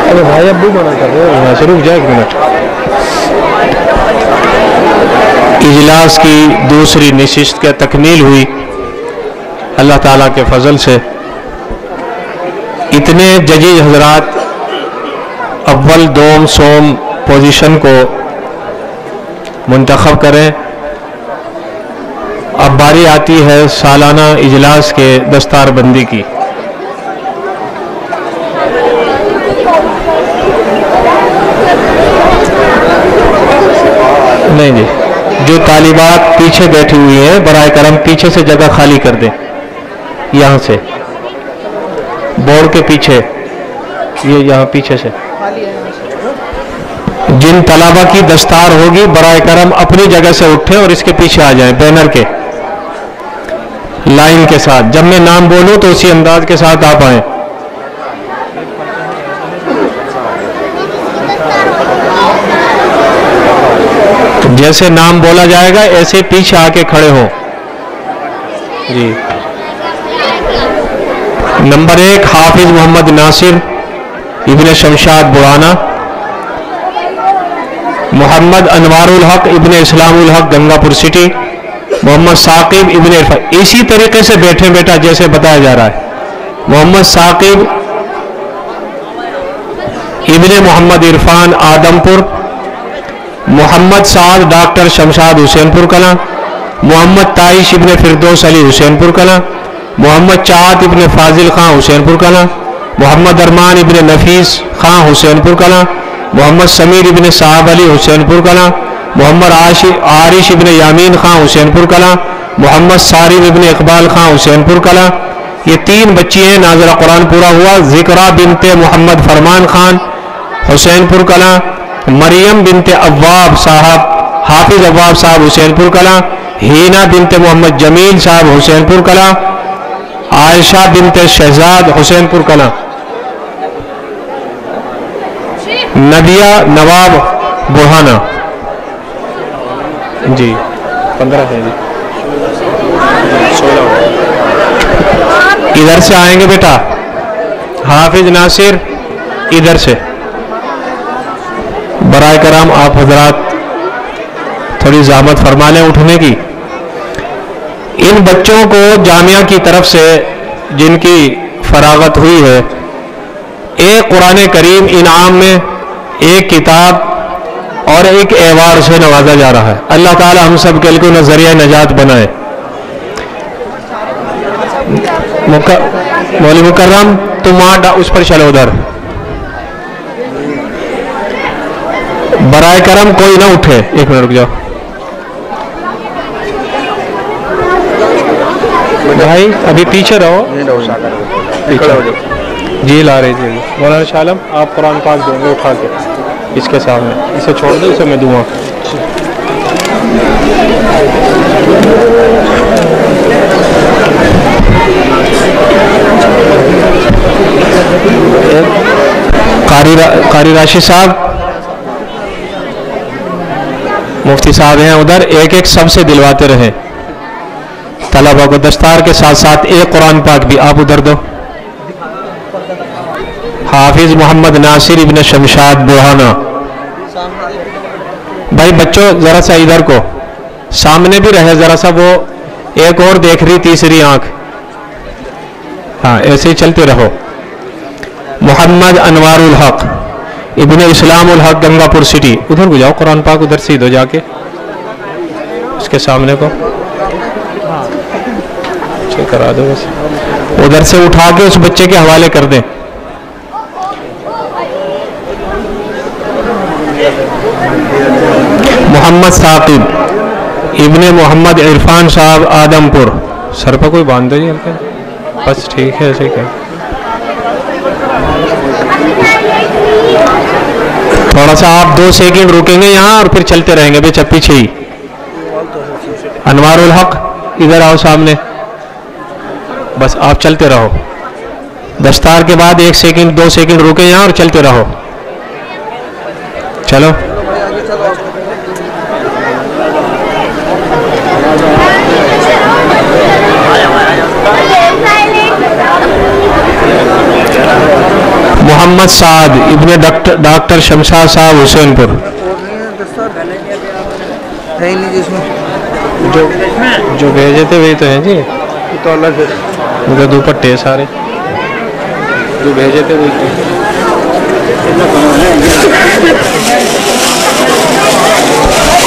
अरे भाई अब्बू मना कर रहे हो, यहाँ से रुक जाए 1 मिनट। इजलास की दूसरी नशिस्त की तकमील हुई अल्लाह ताला के फजल से। इतने जजीज हजरात अव्वल दोम सोम पोजीशन को मुंतखब करें। अब बारी आती है सालाना इजलास के दस्तारबंदी की। नहीं जी, जो तालिबात पीछे बैठी हुई हैं बराए करम पीछे से जगह खाली कर दें। यहाँ से बोर्ड के पीछे, ये यहाँ पीछे से जिन तलाबा की दस्तार होगी बराए करम अपनी जगह से उठें और इसके पीछे आ जाएं बैनर के लाइन के साथ। जब मैं नाम बोलूं तो उसी अंदाज के साथ आप आए। तो जैसे नाम बोला जाएगा ऐसे पीछे आके खड़े हो जी। नंबर 1 हाफिज मोहम्मद नासिर इब्ने शमशाद बुराना, मोहम्मद अनवारुल हक इब्ने इस्लामुल हक गंगापुर सिटी, मोहम्मद साकिब इब्ने इरफान। इसी तरीके से बैठे बेटा जैसे बताया जा रहा है। मोहम्मद साकिब इब्ने मोहम्मद इरफान आदमपुर, मोहम्मद साद डॉक्टर शमशाद हुसैनपुर कला, मोहम्मद ताइश इब्ने फिरदौस अली हुसैनपुर कला, मोहम्मद चात इब्ने फाजिल खां हुसैनपुर कला, मोहम्मद अरमान इब्ने नफीस खां हुसैनपुर कला, मोहम्मद समीर इब्ने साहब अली हुसैनपुर कला, मोहम्मद आरिश इब्ने यामीन खां हुसैनपुर कला, मोहम्मद सारिब इब्ने इकबाल खां हुसैनपुर कला। ये 3 बच्ची हैं। नाज़िरा कुरान पूरा हुआ। जिक्रा बिनते मोहम्मद फरमान खान हुसैनपुर कला, मरियम बिनते अव्वाब साहब हाफिज अव्वाब साहब हुसैनपुर कला, हीना बिनते मोहम्मद जमील साहब हुसैनपुर कला, आयशा बिनते शहजाद हुसैनपुर कला, नदिया नवाब बुरहाना जी 15 है जी। 16 इधर से आएंगे बेटा। हाफिज नासिर इधर से। बराए कराम आप हजरात थोड़ी ज़हमत फरमा लें उठने की। इन बच्चों को जामिया की तरफ से जिनकी फरागत हुई है, एक कुरान करीम इनाम में, एक किताब और एक एवार्ड से नवाजा जा रहा है। अल्लाह ताला हम सब के लिए नजरिया नजात बनाए। मौलवी मुकर्रम तुम वहां उस पर चलो उधर। बराए करम कोई ना उठे। 1 मिनट रुक जाओ भाई, अभी पीछे रहो। पीछे जी ला रहे जी। मौलाना शाह आलम आप कुरान पाक देंगे उठा के इसके सामने। इसे छोड़ दो, इसे मैं दूंगा। कारी राशि साहब मुफ्ती साहब हैं उधर। एक एक सबसे दिलवाते रहे तलबा को। दस्तार के साथ साथ एक कुरान पाक भी आप उधर दो। हाफिज मोहम्मद नासिर इब्ने शमशाद बुरहाना। भाई बच्चों जरा सा इधर को सामने भी रहे जरा सा। वो एक और देख रही तीसरी आंख। हाँ ऐसे ही चलते रहो। मोहम्मद अनवारुल हक इब्ने इस्लामुल हक गंगापुर सिटी। उधर को जाओ कुरान पाक उधर से दो जाके उसके सामने को चेक करा दो। बस उधर से उठा के उस बच्चे के हवाले कर दें। मोहम्मद साकिब इब्ने मोहम्मद इरफान साहब आदमपुर। सर पर कोई बांध दो जी हल्के। बस ठीक है ऐसे क्या। थोड़ा सा आप 2 सेकंड रुकेंगे यहाँ और फिर चलते रहेंगे बेचा पीछे ही। अनवारुल हक इधर आओ सामने। बस आप चलते रहो। दस्तार के बाद 1 सेकंड 2 सेकंड रुके यहाँ और चलते रहो। चलो मोहम्मद साद इब्ने डॉक्टर शमशाद साहब हुसैनपुर। जो भेजे थे वही तो हैं जी, तो अलग है, उनके दुपट्टे सारे जो भेजे थे वही।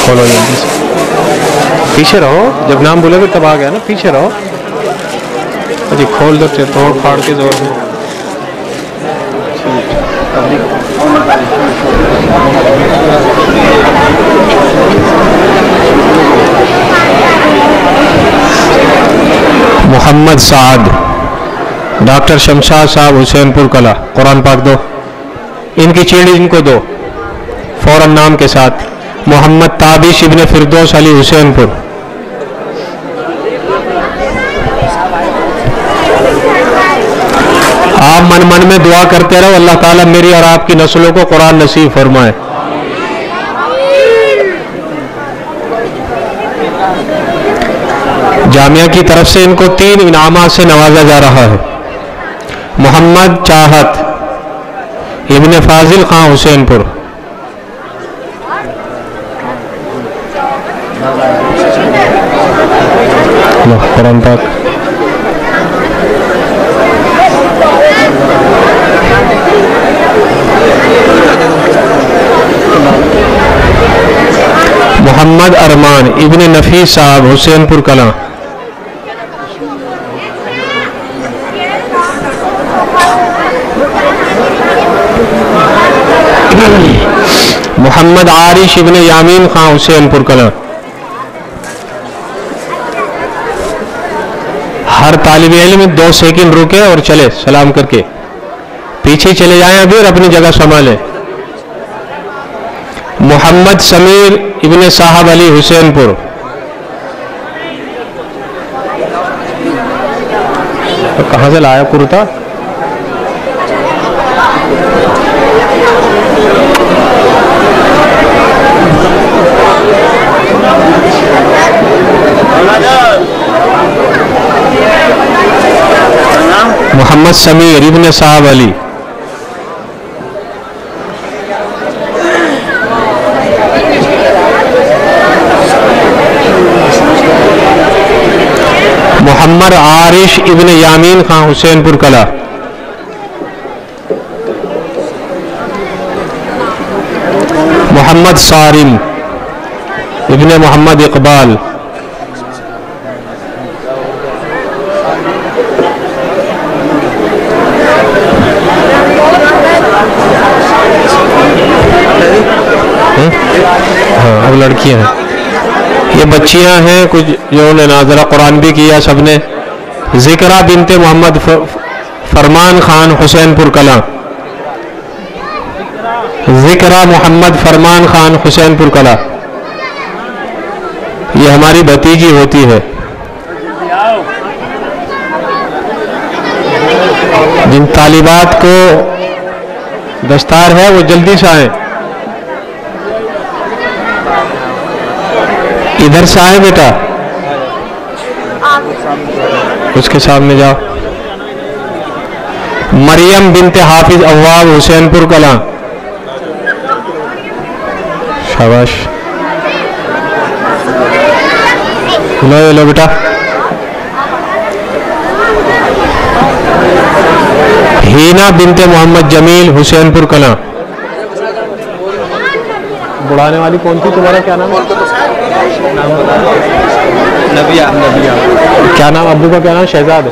खोलो जल्दी से, पीछे रहो, जब नाम बोलोगे तब आ गया ना, पीछे रहो। अजी खोल दो, तोड़ फाड़ के जोर से। मोहम्मद साद डॉक्टर शमशाद साहब हुसैनपुर कला, कुरान पाक दो, इनकी चेड़ी इनको दो फौरन नाम के साथ। मोहम्मद ताबिश इब्ने फिरदौस अली हुसैनपुर। आप मन मन में दुआ करते रहो, अल्लाह ताला मेरी और आपकी नस्लों को कुरान नसीब फरमाए। जामिया की तरफ से इनको 3 इनामात से नवाजा जा रहा है। मोहम्मद चाहत इब्ने फाजिल खां हुसैनपुर। कुरान पाक। मोहम्मद अरमान इब्ने नफीस साहब हुसैनपुर कला। मोहम्मद आरिश इब्ने यामीन खां हुसैनपुर कला। हर तालिब इल्म 2 सेकंड रुके और चले सलाम करके, पीछे चले जाएं अभी और अपनी जगह संभालें। मोहम्मद समीर इब्ने साहब अली हुसैनपुर। तो कहाँ से लाया कुर्ता? मोहम्मद समीर इब्ने साहब अली। मोहम्मद आरिश इब्ने यामीन खां हुसैनपुर कला। मोहम्मद सारिम इब्ने मोहम्मद इकबाल। हाँ, अब लड़कियां हैं, ये बच्चियां हैं कुछ जिन्होंने नाज़रा कुरान भी किया सबने। ज़िक्रा बिनते मोहम्मद फरमान खान हुसैनपुर कला। ज़िक्रा मोहम्मद फरमान खान हुसैनपुर कला, ये हमारी भतीजी होती है। जिन तालिबात को दस्तार है वो जल्दी से आए, इधर से आए बेटा, उसके सामने जाओ। मरियम बिनते हाफिज अव्वाब हुसैनपुर कला। शाबाश, लो बेटा। हीना बिनते मोहम्मद जमील हुसैनपुर कला। बुढ़ाने वाली कौन थी, तुम्हारा क्या नाम है? नबिया। क्या नाम, अब्बू का क्या नाम? शहजाद।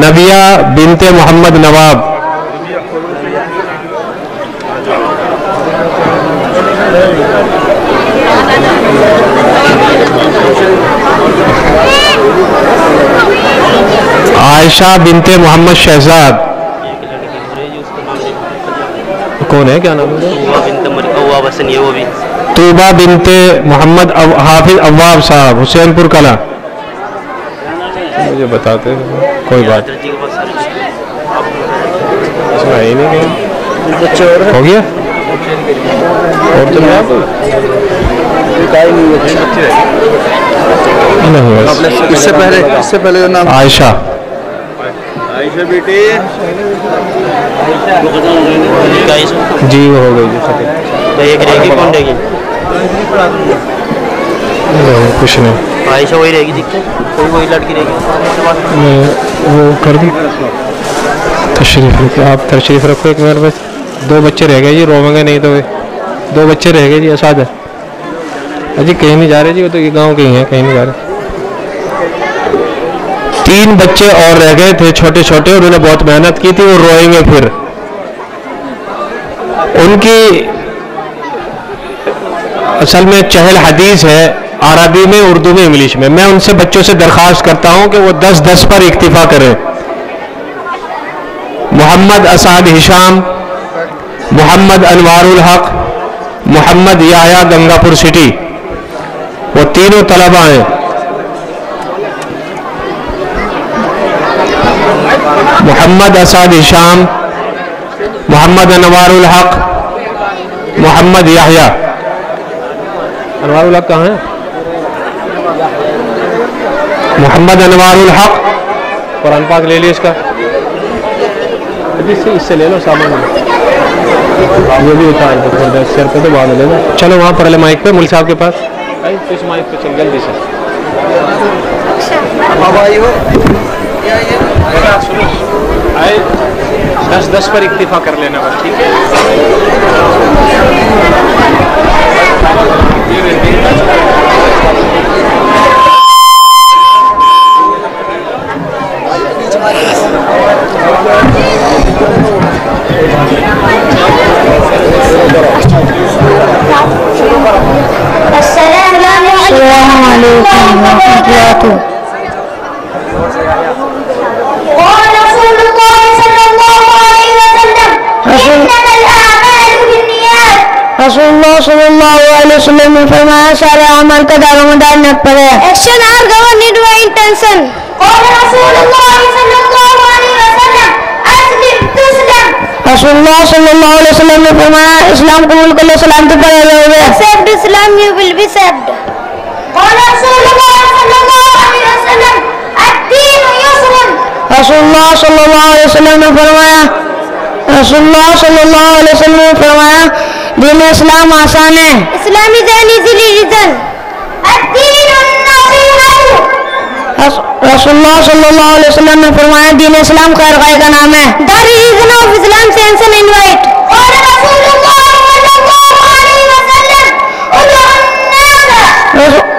नबिया बिनते मोहम्मद नवाब। आयशा बिनते मोहम्मद शहजाद। कौन है, क्या नाम है? तूबा बिनते मोहम्मद हाफिज अव्वाब साहब हुसैनपुर कला। मुझे बताते हैं, कोई बात ही नहीं हो गया। और तुम इससे पहले नाम आयशा। आयशा बेटे जी वो हो गई जी खत्म। तो एक रहेगी, कौन रहेगी? कुछ नहीं, आयशा वही रहेगी, दिखते कोई वही लड़की रहेगी। वो कर दी तशरीफ रखो, आप तशरीफ रखो एक मिनट बस। 2 बच्चे रह गए जी, रोवेंगे नहीं तो। 2 बच्चे रह गए जी, असाद है अजी, कहीं नहीं जा रहे जी, वो तो ये गांव के ही हैं, कहीं नहीं जा रहे। 3 बच्चे और रह गए थे छोटे छोटे, उन्होंने बहुत मेहनत की थी, वो रोएंगे फिर। उनकी असल में चहल हदीस है, अरबी में, उर्दू में, इंग्लिश में। मैं उनसे बच्चों से दरख्वास्त करता हूं कि वो 10-10 पर इक्तिफा करें। मोहम्मद असाद हिशाम, मोहम्मद अनवारुल हक, मोहम्मद याया गंगापुर सिटी, वो तीनों तलबा हैं। मोहम्मद असाद हिशाम, मोहम्मद अनवारुल हक, मोहम्मद याया। अनवारुल हक कहाँ है? मोहम्मद अनवारुल हक, कुरान पाक ले लिया इसका, इससे ले लो सामान, ये भी उतार दो थोड़ा सिर पे, तो बाद में ले लो। चलो वहाँ पर माइक पे, मुल साहब के पास। तो इस माइक पे चल जल्दी से। आए 10-10 पर इक्तिफा कर लेना बस, ठीक है? रसूलुल्लाह सल्लल्लाहु अलैहि वसल्लम ने फरमाया, सारे अमल का दारोमदार नियत पर है। Action are governed by intention. और रसूलुल्लाह सल्लल्लाहु अलैहि वसल्लम अस्लिम तुस्लम। रसूलुल्लाह सल्लल्लाहु अलैहि वसल्लम ने फरमाया, इस्लाम कबूल कर लो, सलामती पर रहोगे। Accept Islam, you will be saved. और रसूलुल्लाह सल्लल्लाहु अलैहि वसल्लम अद-दीन युस्र। रसूलुल्लाह सल्लल्लाहु अलैहि वसल्लम ने फरमाया, दीन इस्लाम आसान है। Islam is an easy religion. रसूलुल्लाह सल्लल्लाहु अलैहि वसल्लम ने फरमाया, दीन इस्लाम खैर खाई का नाम है। The religion of Islam sense and invite. और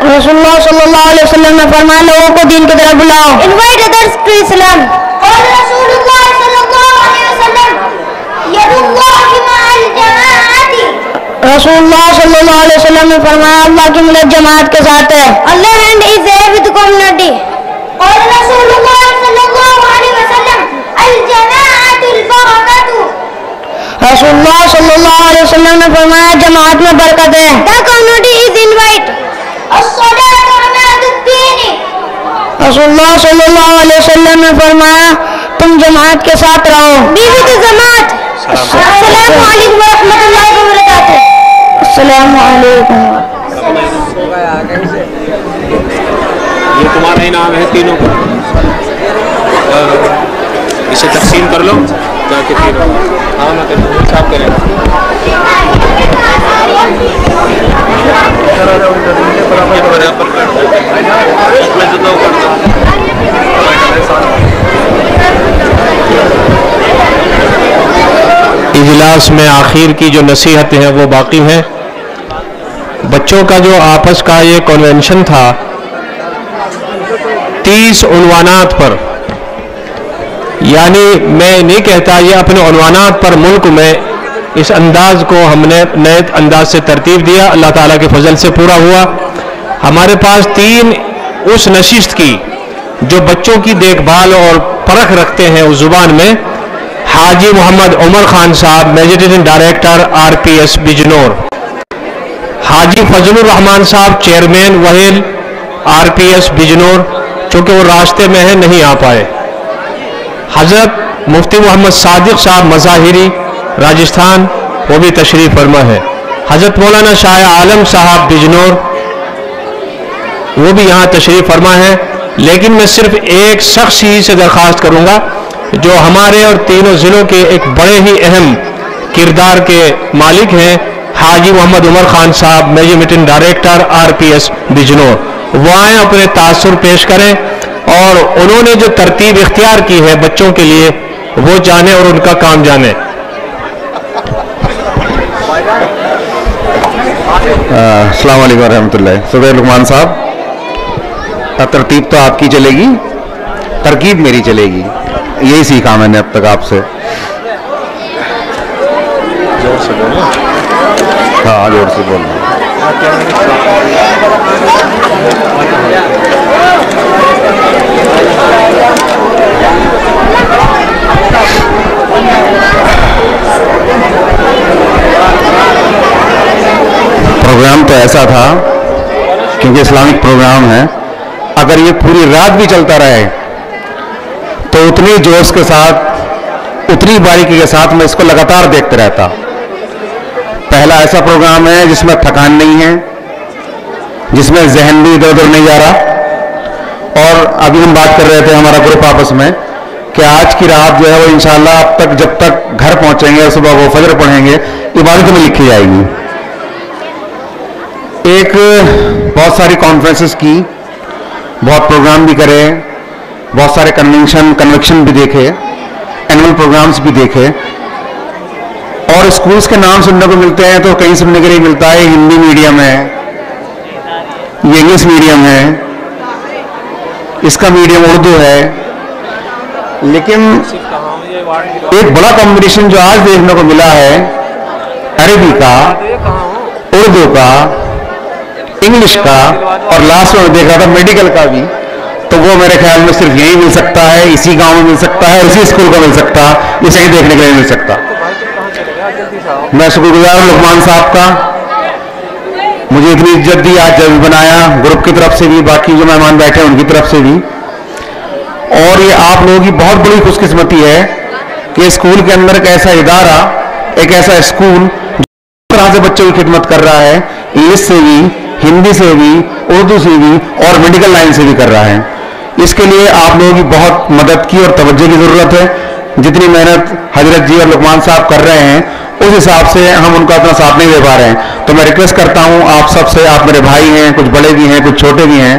रसूलुल्लाह सल्लल्लाहु अलैहि वसल्लम ने फरमाया, लोगों को दीन की तरफ बुलाओ। Invite others to Islam. और रसूलुल्लाह सल्लल्लाहु अलैहि वसल्लम यदुल्लाहि मअल जमाअती। रसूलुल्लाह सल्लल्लाहु अलैहि वसल्लम ने फरमाया, अल्लाह की मदद जमात के साथ है। अल्लाह hand is there with community. और रसूलुल्लाह सल्लल्लाहु अलैहि वसल्लम अल जमाअतुल बरकतु। रसूलुल्लाह सल्लल्लाहु अलैहि वसल्लम ने फरमाया, जमात में बरकत है। The community is invite. अस्सलातु अमादुद्दीन। रसूलुल्लाह सल्लल्लाहु अलैहि वसल्लम ने फरमाया, तुम जमात के साथ रहो। बी विद जमात। अस्सलामु अलैकुम व रहमतुल्लाहि व बरकातुहू। अस्सलामु अलैकुम। ये तुम्हारा इनाम है तीनों को, इसे तकसीम कर लो जाके तीनों। हाँ मैं साफ करेगा। इजलास में आखिर की जो नसीहतें हैं वो बाकी हैं। बच्चों का जो आपस का ये कन्वेंशन था 30 उन्वानात पर, यानी मैं नहीं कहता ये अपने उन्वानात पर मुल्क में इस अंदाज को हमने नए अंदाज से तरतीब दिया, अल्लाह ताला के फजल से पूरा हुआ। हमारे पास 3 उस नशिस्त की जो बच्चों की देखभाल और परख रखते हैं उस जुबान में, हाजी मोहम्मद उमर खान साहब, मेडिटेशन डायरेक्टर RPS बिजनौर, हाजी फजलुर रहमान साहब, चेयरमैन वहील RPS बिजनौर, चूँकि वो रास्ते में है नहीं आ पाए, हजरत मुफ्ती मोहम्मद सादिक साहब मज़ाहिरी राजस्थान, वो भी तशरीफ़ फरमा है, हजरत मौलाना शाह आलम साहब बिजनौर, वो भी यहाँ तशरीफ़ फरमा है। लेकिन मैं सिर्फ एक शख्स ही से दरख्वास्त करूँगा जो हमारे और तीनों ज़िलों के एक बड़े ही अहम किरदार के मालिक हैं, हाजी मोहम्मद उमर खान साहब, मैनेजमेंट डायरेक्टर RPS बिजनौर, वो आए अपने तासुर पेश करें और उन्होंने जो तरतीब इख्तियार की है बच्चों के लिए वो जाने और उनका काम जाने। अस्सलाम वालेकुम रहमतुल्लाह। सदर लुकमान साहब, तरतीब तो आपकी चलेगी, तरकीब मेरी चलेगी, यही सीखा मैंने अब तक आपसे। जोर से बोलो। हाँ, जोर से बोलो। प्रोग्राम तो ऐसा था, क्योंकि इस्लामिक प्रोग्राम है, अगर ये पूरी रात भी चलता रहे तो उतनी जोश के साथ, उतनी बारीकी के साथ मैं इसको लगातार देखते रहता। पहला ऐसा प्रोग्राम है जिसमें थकान नहीं है, जिसमें जहन भी इधर उधर नहीं जा रहा। और अभी हम बात कर रहे थे हमारा ग्रुप आपस में कि आज की रात जो है वो इंशाअल्लाह अब तक, जब तक घर पहुंचेंगे और सुबह वो फजर पढ़ेंगे, इबादत में लिखी जाएगी। एक बहुत सारी कॉन्फ्रेंसेस की, बहुत प्रोग्राम भी करे, बहुत सारे कन्वेंशन भी देखे, एनुअल प्रोग्राम्स भी देखे, और स्कूल्स के नाम सुनने को मिलते हैं तो कहीं सुनने के लिए मिलता है हिंदी मीडियम है, ये इंग्लिश मीडियम है, इसका मीडियम उर्दू है। लेकिन एक बड़ा कॉम्बिनेशन जो आज देखने को मिला है अरबी का, उर्दू का, इंग्लिश का, और लास्ट में देखा था मेडिकल का भी, तो वो मेरे ख्याल में सिर्फ यही मिल सकता है, इसी गांव में मिल सकता है, इसी स्कूल का मिल सकता है, इसे ही देखने के लिए मिल सकता। मैं शुक्रगुजार हूं लुकमान साहब का, मुझे इतनी इज्जत दी, आज जज बनाया, ग्रुप की तरफ से भी, बाकी जो मेहमान बैठे हैं उनकी तरफ से भी। और ये आप लोगों की बहुत बड़ी खुशकिस्मती है कि स्कूल के अंदर एक ऐसा इदारा, एक ऐसा स्कूल जिस तरह से बच्चों की खिदमत कर रहा है, इंग्लिश से भी, हिंदी से भी, उर्दू से भी और मेडिकल लाइन से भी कर रहा है। इसके लिए आप लोगों की बहुत मदद की और तवज्जो की ज़रूरत है। जितनी मेहनत हजरत जी और लुकमान साहब कर रहे हैं उस हिसाब से हम उनका अपना साथ नहीं दे पा रहे हैं। तो मैं रिक्वेस्ट करता हूं आप सबसे, आप मेरे भाई हैं, कुछ बड़े भी हैं, कुछ छोटे भी हैं,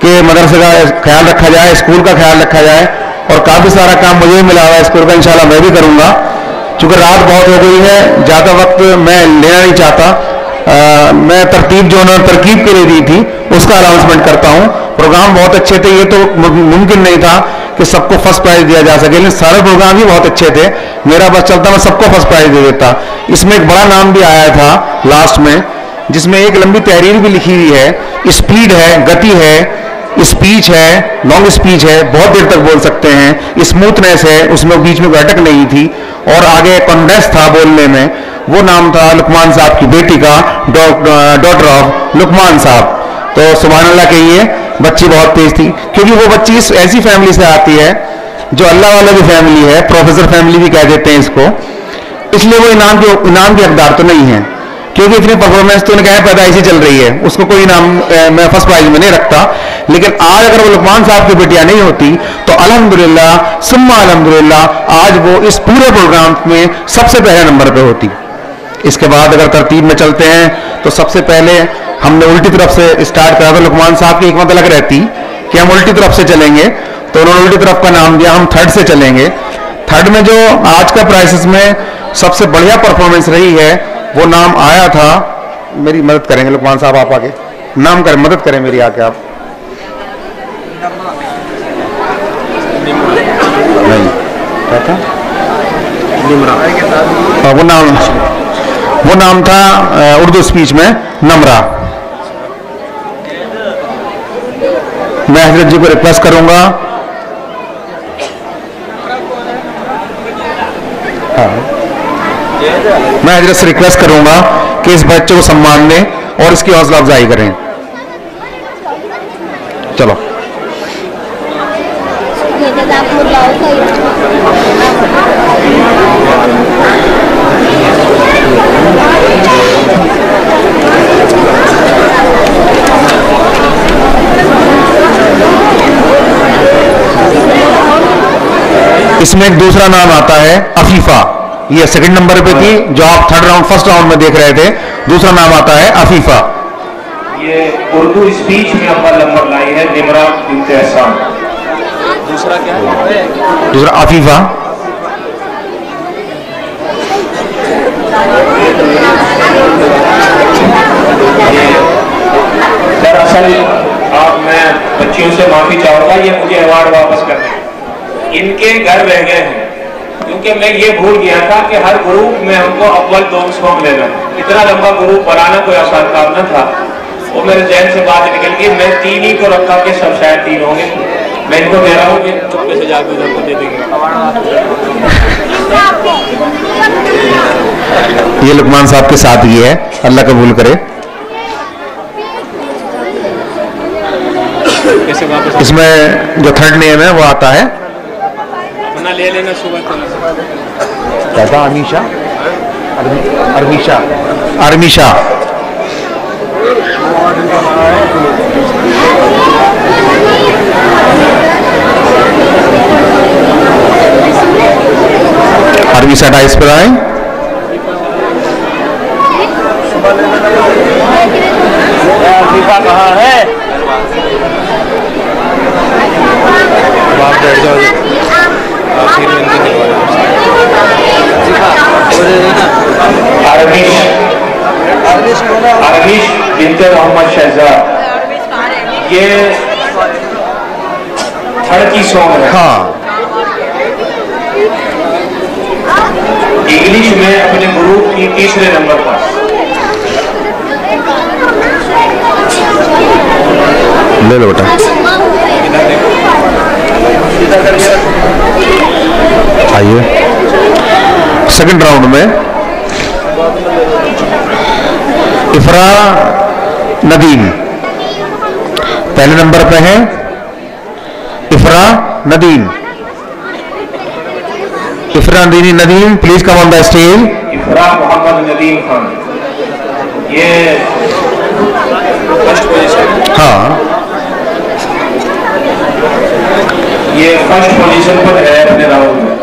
कि मदरसे का ख्याल रखा जाए, स्कूल का ख्याल रखा जाए। और काफ़ी सारा काम मुझे भी मिला हुआ है स्कूल का, इंशाल्लाह मैं भी करूँगा। चूँकि रात बहुत हो गई है, ज़्यादा वक्त मैं लेना नहीं चाहता। मैं तरतीब जो उन्होंने तरकीब के लिए दी थी उसका अनाउंसमेंट करता हूँ। प्रोग्राम बहुत अच्छे थे, ये तो मुमकिन नहीं था कि सबको फर्स्ट प्राइज दिया जा सके, लेकिन सारे प्रोग्राम ही बहुत अच्छे थे। मेरा बस चलता, मैं सबको फर्स्ट प्राइज दे देता। इसमें एक बड़ा नाम भी आया था लास्ट में, जिसमें एक लंबी तहरीर भी लिखी हुई है, स्पीड है, गति है, स्पीच है, लॉन्ग स्पीच है, बहुत देर तक बोल सकते हैं, स्मूथनेस है, उसमें बीच में अटक नहीं थी, और आगे कॉन्फिडेंस था बोलने में। वो नाम था लुकमान साहब की बेटी का, डॉटर ऑफ लुकमान साहब। तो सुभान अल्लाह कहिए, बच्ची बहुत तेज थी, क्योंकि वो बच्ची ऐसी फैमिली से आती है जो अल्लाह वाला भी फैमिली है, प्रोफेसर फैमिली भी कह देते हैं इसको, इसलिए वो इनाम के हकदार तो नहीं है, क्योंकि इतनी परफॉर्मेंस तो उनके यहाँ पैदाइशी चल रही है, उसको कोई इनाम मैं फर्स्ट प्राइज में नहीं रखता। लेकिन आज अगर वो लुकमान साहब की बेटियां नहीं होती तो अल्हम्दुलिल्लाह सुम्मा अल्हम्दुलिल्लाह आज वो इस पूरे प्रोग्राम में सबसे पहले नंबर पे होती। इसके बाद अगर तरतीब में चलते हैं तो सबसे पहले हमने उल्टी तरफ से स्टार्ट करा था। लुकमान साहब की हिकमत अलग रहती कि हम उल्टी तरफ से चलेंगे, तो उन्होंने उल्टी तरफ का नाम दिया, हम थर्ड से चलेंगे। थर्ड में जो आज का प्राइसेस में सबसे बढ़िया परफॉर्मेंस रही है वो नाम आया था, मेरी मदद करेंगे लुकमान साहब, आप आगे नाम करें, मदद करें मेरी आके आप। नहीं क्या था, वो नाम था उर्दू स्पीच में नमरा। मैं हजरत जी को रिक्वेस्ट करूंगा, मैं हजरत से रिक्वेस्ट करूंगा कि इस बच्चे को सम्मान दें और इसकी हौसला अफजाई करें। चलो इसमें एक दूसरा नाम आता है अफीफा, ये सेकंड नंबर पे थी जो आप फर्स्ट राउंड में देख रहे थे। दूसरा नाम आता है अफीफा। ये उर्दू स्पीच में अव्वल नंबर लाई है निमरा बिन्त एहसान। दूसरा क्या है? दूसरा अफीफा। दरअसल आप, मैं बच्चियों से माफी चाहूंगा, ये मुझे अवार्ड वापस करने, इनके घर रह गए हैं क्योंकि मैं ये भूल गया था कि हर ग्रुप में हमको अव्वल 2 सॉन्ग लेना है। इतना लंबा ग्रुप बनाना कोई आसान काम न था, वो मेरे जहन से बात निकल गई। मैं 3 ही को रखा कि सब शायद 3 होंगे। मैं इनको कह रहा हूँ कि चुपके से जाकर उधर को दे देंगे। ये लुकमान साहब के साथ ये है, अल्लाह कबूल करे। इसमें जो थर्ड नेम है वो आता है अपना ले लेना सुबह। क्या था? अमीशा, अरमीशा, अरमीशा। अरमीशा डाइस पर आए। कहाँ है? अरमीश बिन्ते मोहम्मद शहजाद, ये थर्ड की सॉन्ग है। हाँ, इंग्लिश में अपने ग्रुप की 3रे नंबर पर। ले लो बेटा। आइए सेकंड राउंड में इफरा नदीम पहले नंबर पे है। Ifra Nadeem, Ifra Nadeem please come on the stage. Ifra Mohammad Nadeem Khan, ये फर्स्ट पोजीशन। हाँ, ये फर्स्ट पोजीशन पर है अपने राउंड में।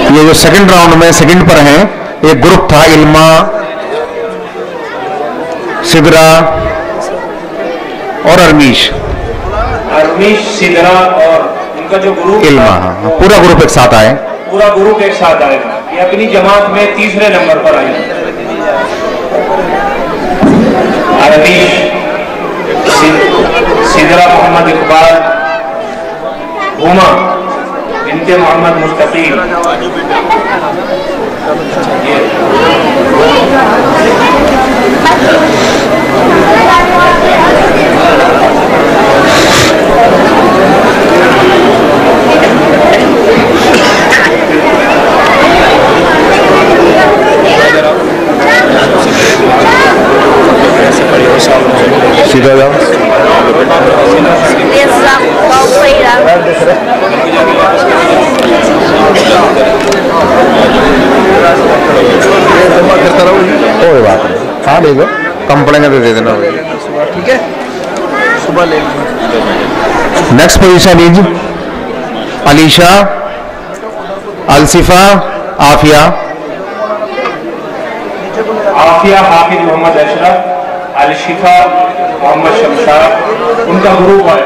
ये जो सेकंड राउंड में सेकंड पर हैं, एक ग्रुप था इल्मा, सिदरा और अरमीश। अरमीश, सिदरा और उनका जो ग्रुप इल्मा, हाँ, पूरा ग्रुप एक साथ आए। पूरा ग्रुप एक साथ आएगा। ये अपनी जमात में 3रे नंबर पर आए। अरमीश, सिदरा मोहम्मद इकबाल, हुमा बिन्ते मोहम्मद मुस्तकीम। सीधा जाओ। कोई बात नहीं, हाँ ले लो, कम पड़ेंगे तो दे देना। ठीक है, सुबह ले। Next position is Alisha, Alsifa, Afia. Afia Hafiz Mohammad Ashraf, Alshifa Mohammad Shamshad, उनका ग्रुप है।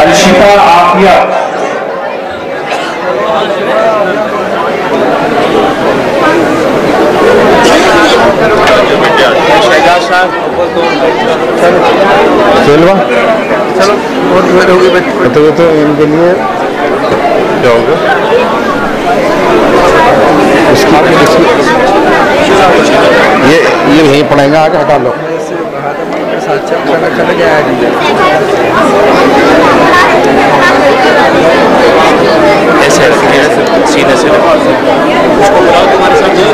अलशिफा, आफिया, चलो बहुत देर हो गई तो इनके लिए क्या होगा? ये यहीं पड़ेगा, आगे हटा लो। चल जाएगा। ऐसे सीधे से उसको बुलाओ, तुम्हारे साथ जो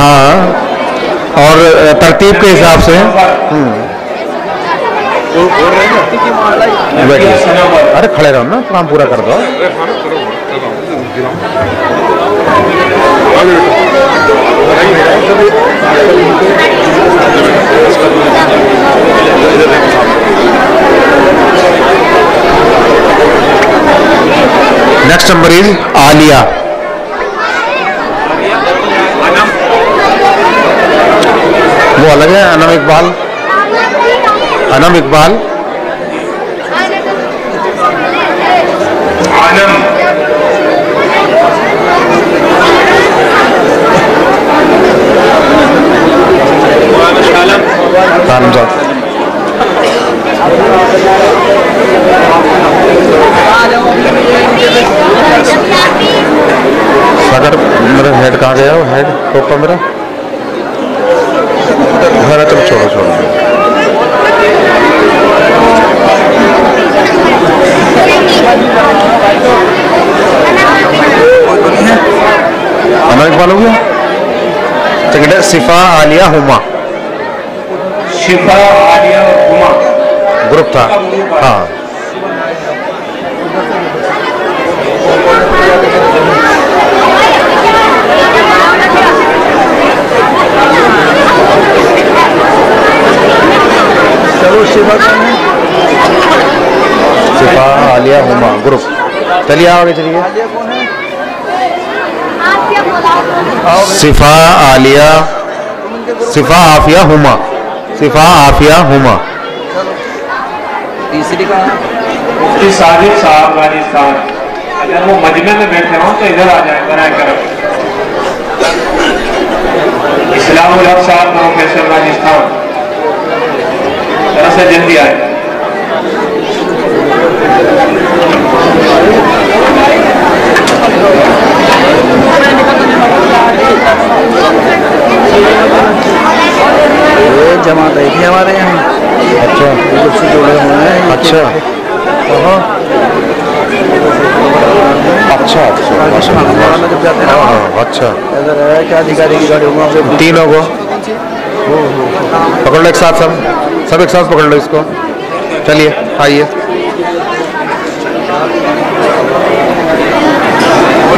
हाँ, और तरतीब के हिसाब से बैठिए। अरे खड़े रहो ना, काम पूरा कर दो। Next number is Alia. वो अलग है, अनम इकबाल। अनम इकबाल सागर, मेरा हेड कहाँ गया? वो हेड टोपा मेरा घर है। चलो छोड़ो छोड़ो। अनम इकबाल हो गया। सेकंड है सिफा आलिया हुमा। शिफा आलिया हुमा ग्रुप था। हाँ, चलो शिफा सिफा आलिया हुमा ग्रुप। चलिए आगे चलिए। सिफा आलिया, सिफा आफिया हुमा, सिफा आफिया हुमा। तीसरी का मुफ्ती साजिद साहब राजस्थान, अगर वो मजमे में बैठे हों तो इधर आ जाए बनाए करम। इस्लामुल हक साहब प्रोफेसर राजस्थान, जरा से जल्दी आए। ये जमात आई थी हमारे यहाँ। अच्छा से जुड़े हुए हैं। अच्छा अच्छा अच्छा में जब जाते हैं अच्छा। इधर है क्या अधिकारी की गाड़ी होगा। तीनों को पकड़ लो एक साथ, सब एक साथ पकड़ लो इसको। चलिए आइए।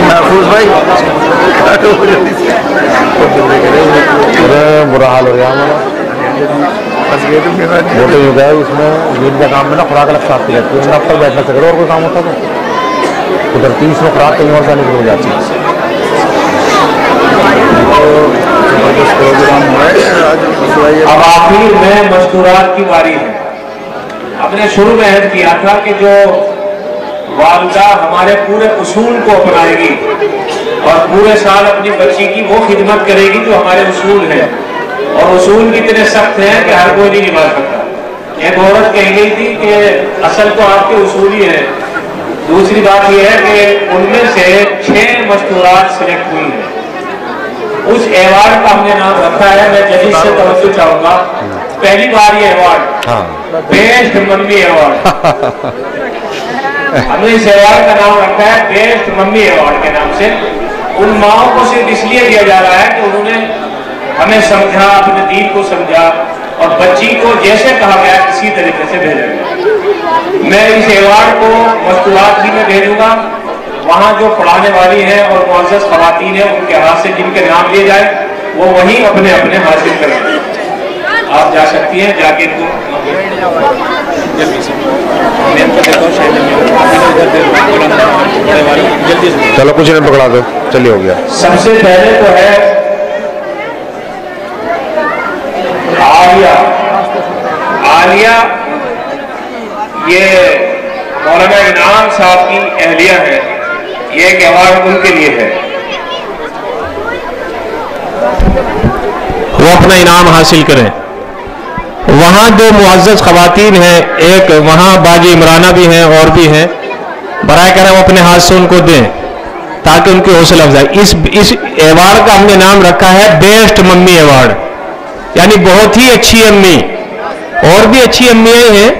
महफूज भाई अरे बुरा हाल हो गया हमारा। मोटे हो गया इसमें। नींद का काम में ना खुराक अलग साथ रहती है, अब तक बैठना चाहिए और कोई काम होता तो उधर 30 में खुराक कहीं और जाने की हो जाती है। अब आखिर में मस्तूरात की बारी है। आपने शुरू में ऐड किया था कि जो वालिदा हमारे पूरे उसूल को अपनाएगी और पूरे साल अपनी बच्ची की वो खिदमत करेगी जो हमारे उसूल हैं, और उसूल भी इतने सख्त हैं कि हर कोई नहीं निभा सकता। एक औरत कह गई थी कि असल तो आपके उसूल ही है। दूसरी बात यह है कि उनमें से 6 मस्तूरात सिलेक्ट हुई है। उस अवार्ड का हमने नाम रखा है, मैं जल्दी से तवज्जो चाहूंगा, पहली बार ये अवार्ड बेस्ट मम्मी अवार्ड। हमने इस अवार्ड का नाम रखा है बेस्ट मम्मी अवार्ड के नाम से। उन माओं को सिर्फ इसलिए दिया जा रहा है कि उन्होंने हमें समझा, अपने दीन को समझा और बच्ची को जैसे कहा गया किसी तरीके से भेजा गया। मैं इस अवार्ड को मस्तूरात भी में भेजूंगा। वहाँ जो पढ़ाने वाली हैं और मुअज़्ज़ज़ ख़वातीन हैं उनके हाथ से जिनके नाम लिए जाए वो वहीं अपने अपने हासिल करें। आप जा सकती हैं, जाके इनको चलो कुछ नहीं पकड़ा दो। चलिए हो गया। सबसे पहले तो है आलिया। आलिया ये मौलाना इनाम साहब की अहलिया है। ये एक अवार्ड उनके लिए है, वो अपना इनाम हासिल करें। वहाँ जो मुअज़्ज़ज़ ख़वातीन हैं, एक वहाँ बाजी इमराना भी हैं और भी हैं, बराए करम अपने हाथ से उनको दें ताकि उनकी हौसला अफजाई। इस अवार्ड का हमने नाम रखा है बेस्ट मम्मी अवार्ड, यानी बहुत ही अच्छी अम्मी। और भी अच्छी अम्मियाँ हैं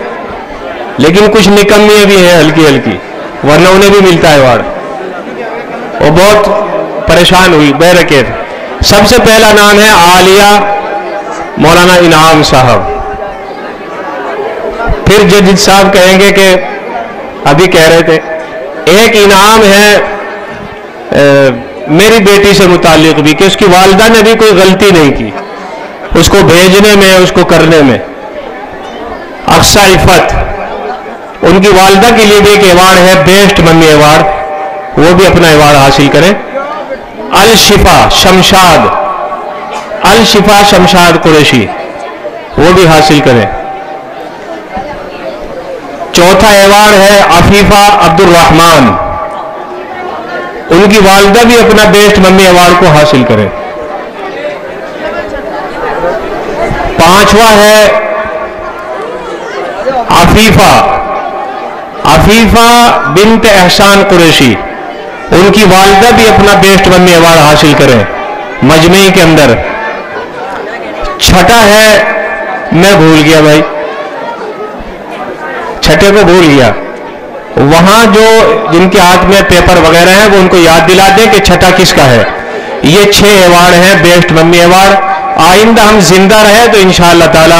लेकिन कुछ निकम्मियाँ भी हैं हल्की हल्की, वरना उन्हें भी मिलता है अवार्ड। वो बहुत परेशान हुई बैरकेट। सबसे पहला नाम है आलिया मौलाना इनाम साहब। फिर जज साहब कहेंगे कि अभी कह रहे थे एक इनाम है मेरी बेटी से मुताल्लिक भी कि उसकी वालिदा ने भी कोई गलती नहीं की उसको भेजने में, उसको करने में। अक्सा इफ़त, उनकी वालिदा के लिए भी एक अवार्ड है, बेस्ट मम्मी अवार्ड, वो भी अपना अवार्ड हासिल करें। अल शिफा शमशाद, अल शिफा शमशाद कुरैशी, वो भी हासिल करें। चौथा अवार्ड है अफीफा अब्दुल रहमान, उनकी वालिदा भी अपना बेस्ट मम्मी अवार्ड को हासिल करें। पांचवा है अफीफा, अफीफा बिन्त एहसान कुरैशी, उनकी वालिदा भी अपना बेस्ट मम्मी अवार्ड हासिल करें मजमे के अंदर। छठा है, मैं भूल गया भाई, छठे को भूल गया, वहां जो जिनके हाथ में पेपर वगैरह हैं वो उनको याद दिला दें कि छठा किसका है। ये 6 अवार्ड हैं बेस्ट मम्मी अवार्ड। आइंदा हम जिंदा रहे तो इंशाअल्लाह ताला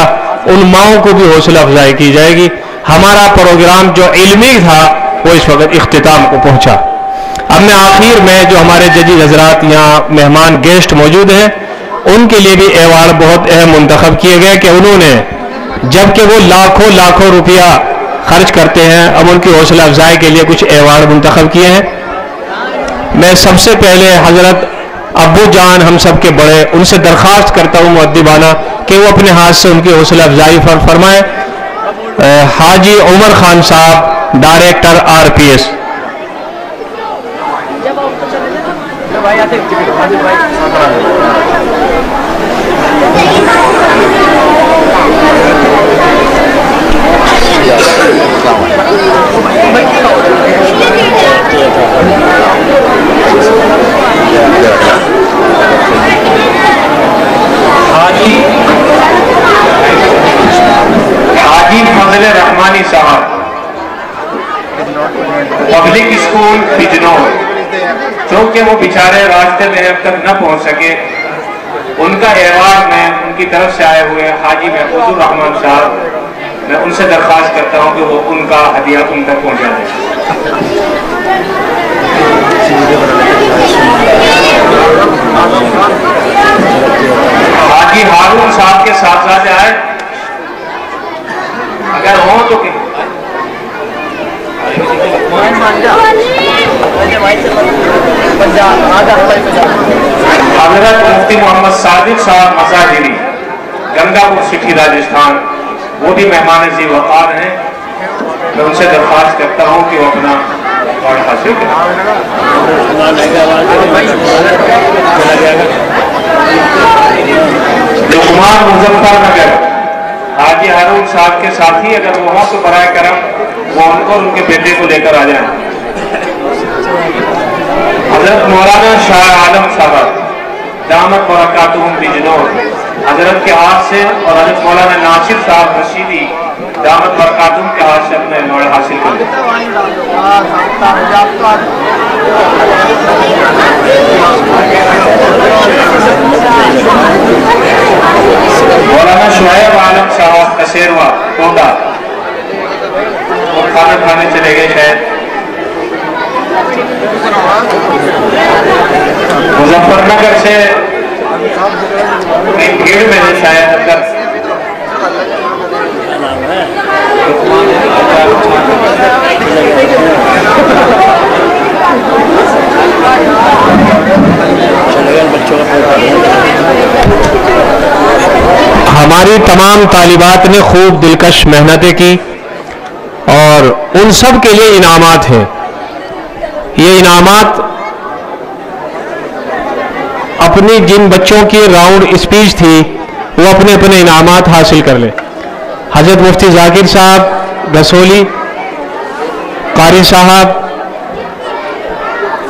उन माओं को भी हौसला अफजाई की जाएगी। हमारा प्रोग्राम जो इल्मी था वो इस वक्त इख्तिताम को पहुंचा। अब मैं आखिर में जो हमारे जजी हजरात यहाँ मेहमान गेस्ट मौजूद हैं उनके लिए भी अवार्ड बहुत अहम मुंतखब किए गए कि उन्होंने, जबकि वो लाखों लाखों रुपया खर्च करते हैं, अब उनकी हौसला अफजाई के लिए कुछ अवार्ड मुंतखब किए हैं। मैं सबसे पहले हजरत अब्बू जान हम सब के बड़े, उनसे दरख्वास्त करता हूँ मुअद्दिबाना कि वो अपने हाथ से उनकी हौसला अफजाई फरमाए। हाजी उमर खान साहब, डायरेक्टर RPS। हाजी फजल रहमानी साहब, पब्लिक स्कूल बिजनौर, क्योंकि वो बेचारे रास्ते में अब तक न पहुंच सके, उनका अवार्ड मैं उनकी तरफ से आए हुए हाजी महफूजुर रहमान साहब, मैं उनसे दरख्वास्त करता हूं कि वो उनका हदिया उन तक पहुंचा दें। हाजी हारून साहब के साथ साथ आए, अगर हो तो हजरत मुफ्ती मोहम्मद सादिक साहब मसाजिरी, गंगापुर सिटी राजस्थान, वो भी मेहमान जी वक़ार हैं। मैं उनसे दरख्वास्त करता हूँ कि वो अपना अवार्ड हासिल करें। लुकमान मुजफ्फरनगर, हाजी हारून साहब के साथी अगर वो हो तो बराए करम वो उनको उनके बेटे को लेकर आ जाए। हजरत मौलाना शाह आलम साहब, दामत बरकातुहुम बिजनौर, हजरत के हाथ से, और हजरत मौलाना नासिर साहब रशीदी, दामत बरकातुहुम के हाथ से अपने अवार्ड हासिल कर। मौलाना शुएब आलम साहब कसेरवा टोडा, और खाना खाने चले गए शायद। मुजफ्फरनगर से एक भीड़ में है शायद अंदर। हमारी तमाम तालिबात ने खूब दिलकश मेहनतें की और उन सब के लिए इनामात हैं। ये इनामात अपनी जिन बच्चों की राउंड स्पीच थी वो अपने अपने इनामात हासिल कर ले। हजरत मुफ्ती जाकिर साहब रसोली, कारी साहब,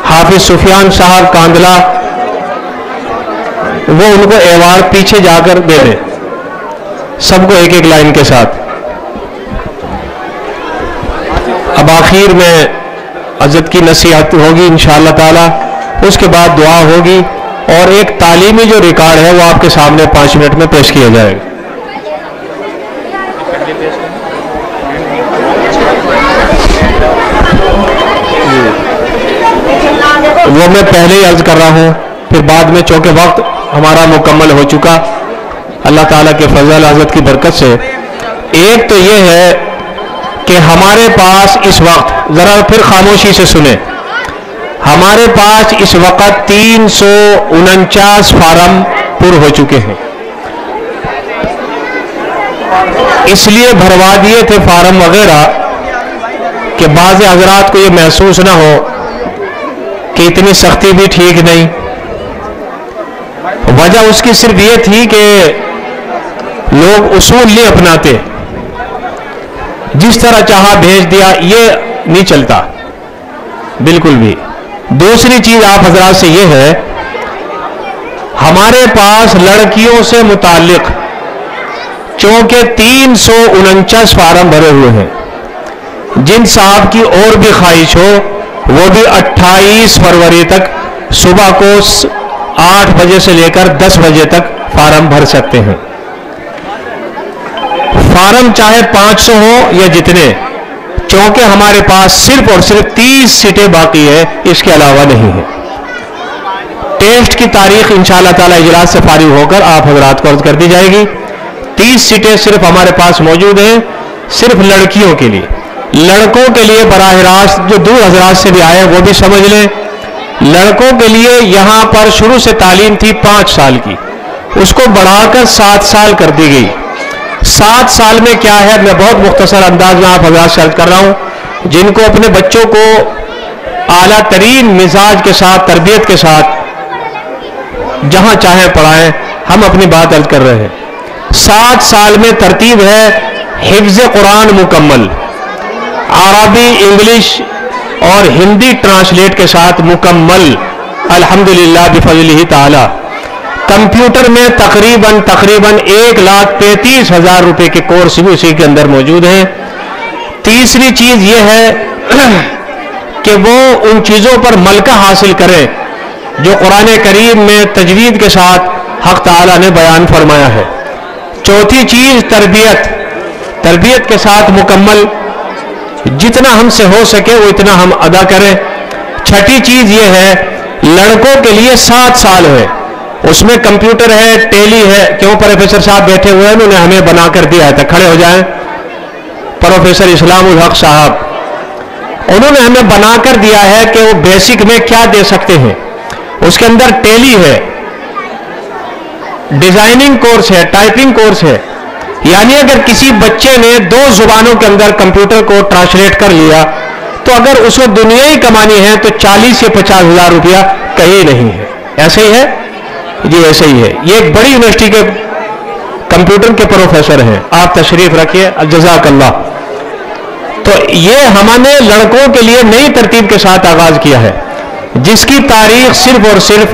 हाफिज सुफियान साहब कांदला, वो उनको अवार्ड पीछे जाकर दे दें, सबको एक एक लाइन के साथ। अब आखिर में हजरत की नसीहत होगी इंशाअल्लाह ताला, उसके बाद दुआ होगी और एक तालीमी जो रिकॉर्ड है वो आपके सामने 5 मिनट में पेश किया जाएगा। वो मैं पहले ही अर्ज कर रहा हूं, फिर बाद में चूंकि वक्त हमारा मुकम्मल हो चुका अल्लाह ताला के फजल हज़रत की बरकत से। एक तो ये है कि हमारे पास इस वक्त, ज़रा फिर खामोशी से सुने, हमारे पास इस वक्त 349 फार्म पूरे हो चुके हैं। इसलिए भरवा दिए थे फार्म वगैरह कि बाज़ हज़रात को ये महसूस ना हो कि इतनी सख्ती भी ठीक नहीं। वजह उसकी सिर्फ ये थी कि लोग उसूल नहीं अपनाते, जिस तरह चाहा भेज दिया, ये नहीं चलता बिल्कुल भी। दूसरी चीज आप हजरात से ये है, हमारे पास लड़कियों से मुताल्लिक चूंकि 349 फार्म भरे हुए हैं, जिन साहब की और भी ख्वाहिश हो वो भी 28 फरवरी तक सुबह को 8 बजे से लेकर 10 बजे तक फार्म भर सकते हैं। फार्म चाहे 500 हो या जितने, चूंकि हमारे पास सिर्फ और सिर्फ 30 सीटें बाकी है, इसके अलावा नहीं है। टेस्ट की तारीख इंशाअल्लाह ताला इजलास से फारिग होकर आप हजरात को अर्ज कर दी जाएगी। 30 सीटें सिर्फ हमारे पास मौजूद हैं, सिर्फ लड़कियों के लिए। लड़कों के लिए बराह रास्त जो दूर हजरात से भी आए वो भी समझ लें, लड़कों के लिए यहां पर शुरू से तालीम थी 5 साल की, उसको बढ़ाकर 7 साल कर दी गई। 7 साल में क्या है, मैं बहुत मुख्तसर अंदाज में आप हजरात से अर्ज कर रहा हूं, जिनको अपने बच्चों को आला तरीन मिजाज के साथ, तरबियत के साथ जहां चाहे पढ़ाएं, हम अपनी बात अर्ज कर रहे हैं। 7 साल में तरतीब है हिफ्ज़ कुरान मुकम्मल, अरबी, इंग्लिश और हिंदी ट्रांसलेट के साथ मुकम्मल अल्हम्दुलिल्लाह बिफज़लिही ताला। कंप्यूटर में तकरीबन 1,35,000 रुपए के कोर्स भी उसी के अंदर मौजूद हैं। तीसरी चीज ये है कि वो उन चीजों पर मलका हासिल करें जो कुरान करीम में तजवीद के साथ हक ताला ने बयान फरमाया है। चौथी चीज तरबियत के साथ मुकम्मल, जितना हमसे हो सके वो इतना हम अदा करें। छठी चीज ये है, लड़कों के लिए 7 साल है, उसमें कंप्यूटर है, टेली है। क्यों प्रोफेसर साहब बैठे हुए हैं, उन्होंने हमें बनाकर दिया है, खड़े हो जाएं। प्रोफेसर इस्लामुल हक साहब, उन्होंने हमें बनाकर दिया है कि वो बेसिक में क्या दे सकते हैं। उसके अंदर टेली है, डिजाइनिंग कोर्स है, टाइपिंग कोर्स है। यानी अगर किसी बच्चे ने 2 जुबानों के अंदर कंप्यूटर को ट्रांसलेट कर लिया, तो अगर उसको दुनिया ही कमानी है तो 40 से 50 हजार रुपया कहीं नहीं है। ऐसे ही है जी, ऐसे ही है। ये एक बड़ी यूनिवर्सिटी के कंप्यूटर के प्रोफेसर हैं, आप तशरीफ रखिए, जज़ाकल्लाह। तो ये हमने लड़कों के लिए नई तरतीब के साथ आगाज किया है, जिसकी तारीख सिर्फ और सिर्फ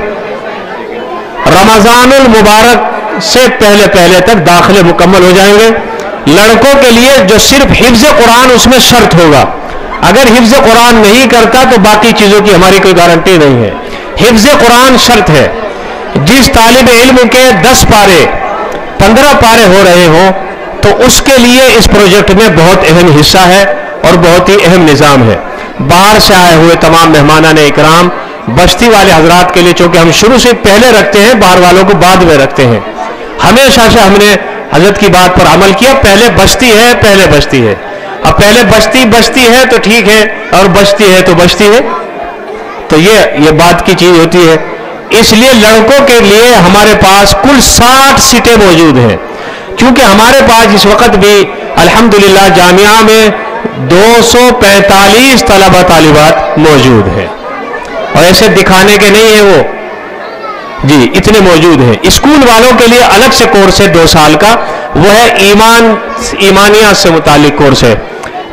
रमजानुल मुबारक से पहले तक दाखिले मुकम्मल हो जाएंगे। लड़कों के लिए जो सिर्फ हिफ्ज़ कुरान, उसमें शर्त होगा, अगर हिफ्ज़ कुरान नहीं करता तो बाकी चीजों की हमारी कोई गारंटी नहीं है। हिफ्ज़ कुरान शर्त है। जिस तालिब इल्म के 10 पारे 15 पारे हो रहे हो, तो उसके लिए इस प्रोजेक्ट में बहुत अहम हिस्सा है और बहुत ही अहम निज़ाम है। बाहर से आए हुए तमाम मेहमानान इकराम, बस्ती वाले हजरात के लिए, चूंकि हम शुरू से पहले रखते हैं, बाहर वालों को बाद में रखते हैं, हमेशा से हमने हजरत की बात पर अमल किया। पहले बस्ती है, पहले बस्ती है। अब पहले बस्ती है तो ठीक है, और बस्ती है तो बस्ती है, तो ये बात की चीज होती है। इसलिए लड़कों के लिए हमारे पास कुल 60 सीटें मौजूद हैं। क्योंकि हमारे पास इस वक्त भी अल्हम्दुलिल्लाह जामिया में 245 तलबा तालिबात मौजूद हैं, और ऐसे दिखाने के नहीं है वो जी, इतने मौजूद हैं। स्कूल वालों के लिए अलग से कोर्स है 2 साल का, वो है ईमानिया से मुतालिक कोर्स है।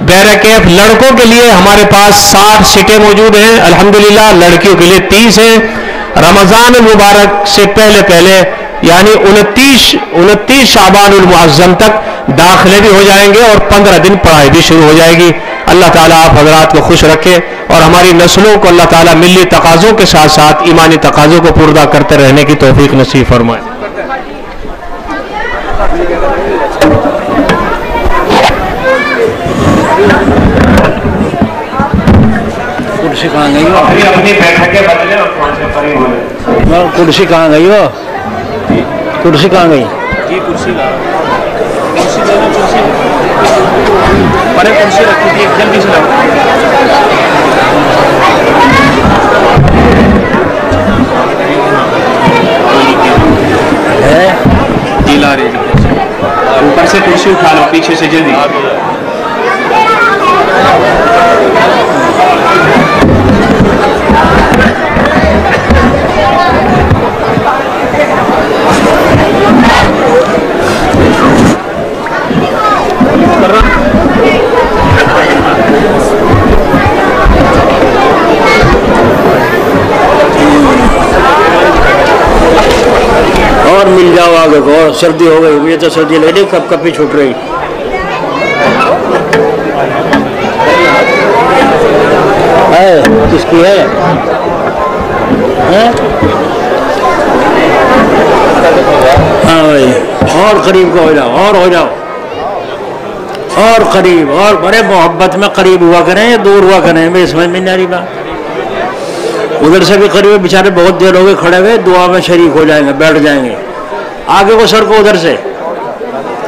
बैरकेफ लड़कों के लिए हमारे पास 60 सीटें मौजूद हैं अल्हम्दुलिल्लाह, लड़कियों के लिए 30 हैं। रमजान मुबारक से पहले यानी 29 शाबानुल मुअज़्ज़म तक दाखिले भी हो जाएंगे और 15 दिन पढ़ाई भी शुरू हो जाएगी। अल्लाह ताला आप हजरात को खुश रखे। और हमारी नस्लों को अल्लाह ताला मिली तकाज़ों के साथ साथ ईमानी तकाज़ों को पूरा करते रहने की तौफीक नसीब फरमाए। कुर्सी कहाँ गई हो? अभी अपनी बैठकें बदले और कौन से करीब होने। कुर्सी कहाँ गई हो? कुर्सी कहाँ गई? जी कुर्सी ला कुर्सी दे दो, कुर्सी परे कुर्सी रखी थी, जल्दी से लाओ। है जी ला रही है, ऊपर से कुर्सी उठा लो, पीछे से जल्दी। और मिल जाओ आगे को, और सर्दी हो गई, मुझे तो सर्दी लग रही, कब कब ही छूट रही। है किसकी है? हाँ भाई, और करीब को हो जाओ, और हो जाओ, और करीब, और बड़े मोहब्बत में करीब हुआ करें या दूर हुआ करें, मैं समझ में नहीं आ रही बात। उधर से भी करीब, बेचारे बहुत देर हो गए खड़े हुए, दुआ में शरीक हो जाएंगे, बैठ जाएंगे। आगे को सर को उधर से,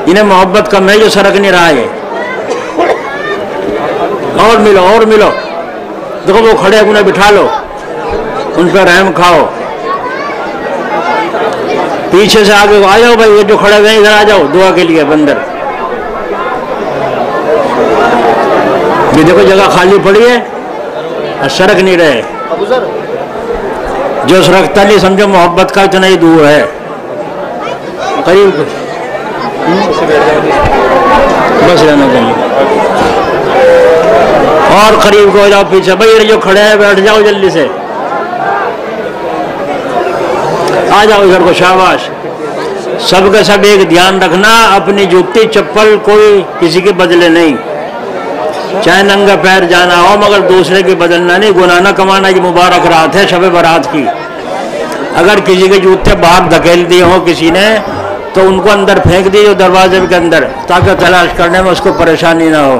इन्हें मोहब्बत कम है जो सरक नहीं रहा है। और मिलो, और मिलो, देखो वो खड़े हैं, उन्हें बिठा लो, उन पर रहम खाओ। पीछे से आगे आ जाओ भाई, ये जो खड़े हुए हैं इधर आ जाओ दुआ के लिए बंदर। ये देखो जगह खाली पड़ी है और सरक नहीं रहे। जो सरकता नहीं समझो मोहब्बत का इतना ही दूर है। करीब बस रहना चाहिए, और करीब को हो जाओ पीछे। भाई ये जो खड़े हैं बैठ जाओ जल्दी से, आ जाओ इधर को, शाबाश। सबके सब एक ध्यान रखना, अपनी जूती चप्पल कोई किसी के बदले नहीं, चाहे नंगा पैर जाना हो, मगर दूसरे की बदलना नहीं। गुनाह न कमाना, ये मुबारक रात है शब बारात की। अगर किसी के जूते बाहर धकेल दिए हो किसी ने, तो उनको अंदर फेंक दीजिए दरवाजे के अंदर, ताकि तलाश करने में उसको परेशानी ना हो।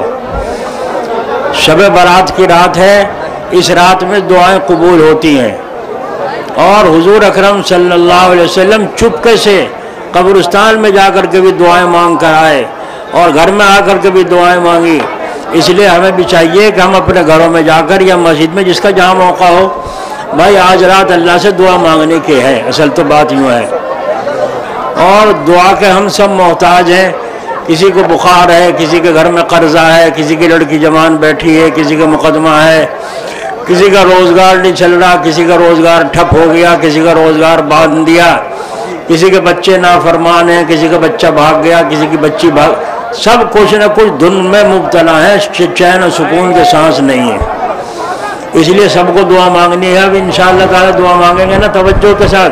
शब बारात की रात है, इस रात में दुआएं कबूल होती हैं। और हुजूर अकरम सल्लल्लाहु अलैहि वसल्लम चुपके से कब्रिस्तान में जाकर के भी दुआएं मांग कर आए, और घर में आकर के भी दुआएं मांगी। इसलिए हमें भी चाहिए कि हम अपने घरों में जाकर या मस्जिद में, जिसका जहाँ मौका हो, भाई आज रात अल्लाह से दुआ मांगने की है। असल तो बात यूँ है, और दुआ के हम सब मोहताज हैं। किसी को बुखार है, किसी के घर में कर्जा है, किसी की लड़की जवान बैठी है, किसी का मुकदमा है, किसी का रोज़गार नहीं चल रहा, किसी का रोज़गार ठप हो गया, किसी का रोज़गार बांध दिया, किसी के बच्चे नाफरमान हैं, किसी का बच्चा भाग गया, किसी की बच्ची भाग, सब कुछ न कुछ धुन में मुब्तला है, चैन और सुकून के सांस नहीं है। इसलिए सबको दुआ मांगनी है। अब इंशाअल्लाह ताला दुआ मांगेंगे ना तवज्जो के साथ।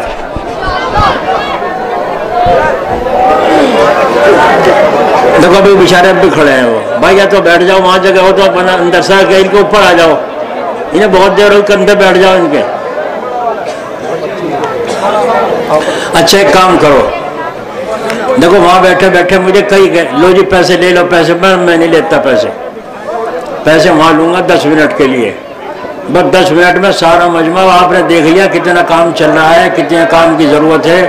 देखो अभी बेचारे अब भी खड़े हैं वो, भाई या तो बैठ जाओ, वहाँ जगह हो तो अपना अंदर से आके इनके ऊपर आ जाओ, इन्हें बहुत देर हो अंदर बैठ जाओ इनके। अच्छा एक काम करो, देखो वहाँ बैठे बैठे मुझे कई गए, लो जी पैसे ले लो, पैसे मैं नहीं लेता पैसे, पैसे वहाँ लूँगा 10 मिनट के लिए, बस 10 मिनट में सारा मजमा आपने देख लिया कितना काम चल रहा है, कितने काम की ज़रूरत है।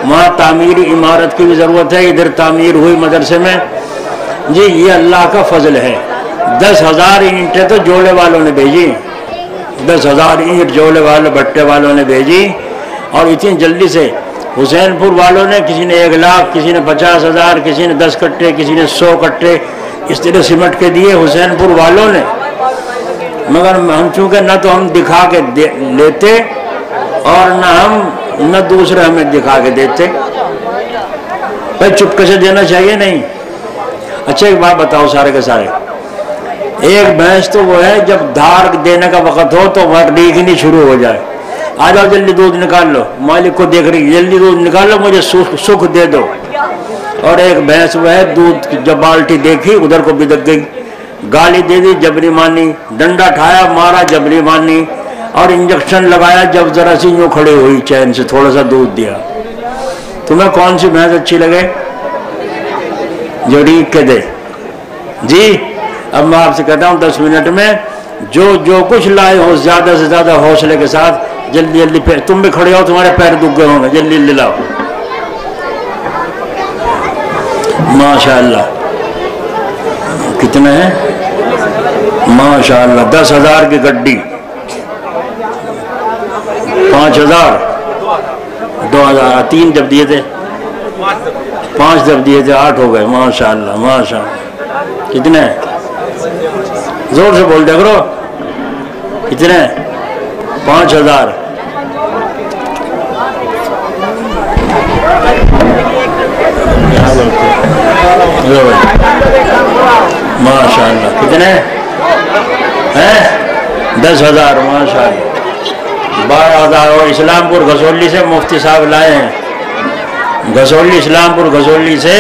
वहाँ तामीरी इमारत की भी ज़रूरत है, इधर तामीर हुई मदरसे में जी, ये अल्लाह का फजल है। 10,000 ईंटें तो जोड़े वालों ने भेजी, 10,000 ईंट जोड़े वाले भट्टे वालों ने भेजी, और इतनी जल्दी से हुसैनपुर वालों ने, किसी ने 1 लाख, किसी ने 50,000, किसी ने 10 कट्टे, किसी ने 100 कट्टे, इस तरह सिमट के दिए हुसैनपुर वालों ने। मगर हम चूँकि न तो हम दिखा के लेते और न दूसरे हमें दिखा के देते, भाई चुपके से देना चाहिए नहीं। अच्छा एक बात बताओ सारे के सारे, एक भैंस तो वो है जब धार देने का वक्त हो तो वह डीगनी शुरू हो जाए, आ जाओ जल्दी दूध निकाल लो, मालिक को देख रही जल्दी दूध निकाल लो, मुझे सुख दे दो। और एक भैंस वो है दूध जब बाल्टी देखी उधर को बिदक गई, गाली दे दी जबरी मानी, डंडा ठाया मारा जबरी मानी, और इंजेक्शन लगाया जब जरा सी यूं खड़े हुई चैन से, थोड़ा सा दूध दिया। तुम्हें कौन सी भैंस अच्छी लगे? जो रीक के दे जी। अब मैं आपसे कहता हूँ 10 मिनट में जो कुछ लाए हो ज्यादा से ज्यादा हौसले के साथ जल्दी जल्दी, तुम भी खड़े हो, तुम्हारे पैर दुख गए होंगे, जल्दी जल्दी लाओ। माशाअल्लाह कितने हैं? माशाअल्लाह 10,000 की गड्डी, 5,000, 2,000, 3 जब दिए थे, 5 जब दिए थे, 8 हो गए। माशाअल्लाह माशाअल्लाह। कितने? जोर से बोल दे करो। कितने? 5,000। माशाअल्लाह। कितने हैं? 10,000। माशाअल्लाह। 12,000। और इस्लामपुर घसोली से मुफ्ती साहब लाए हैं, घसोली इस्लामपुर घसोली से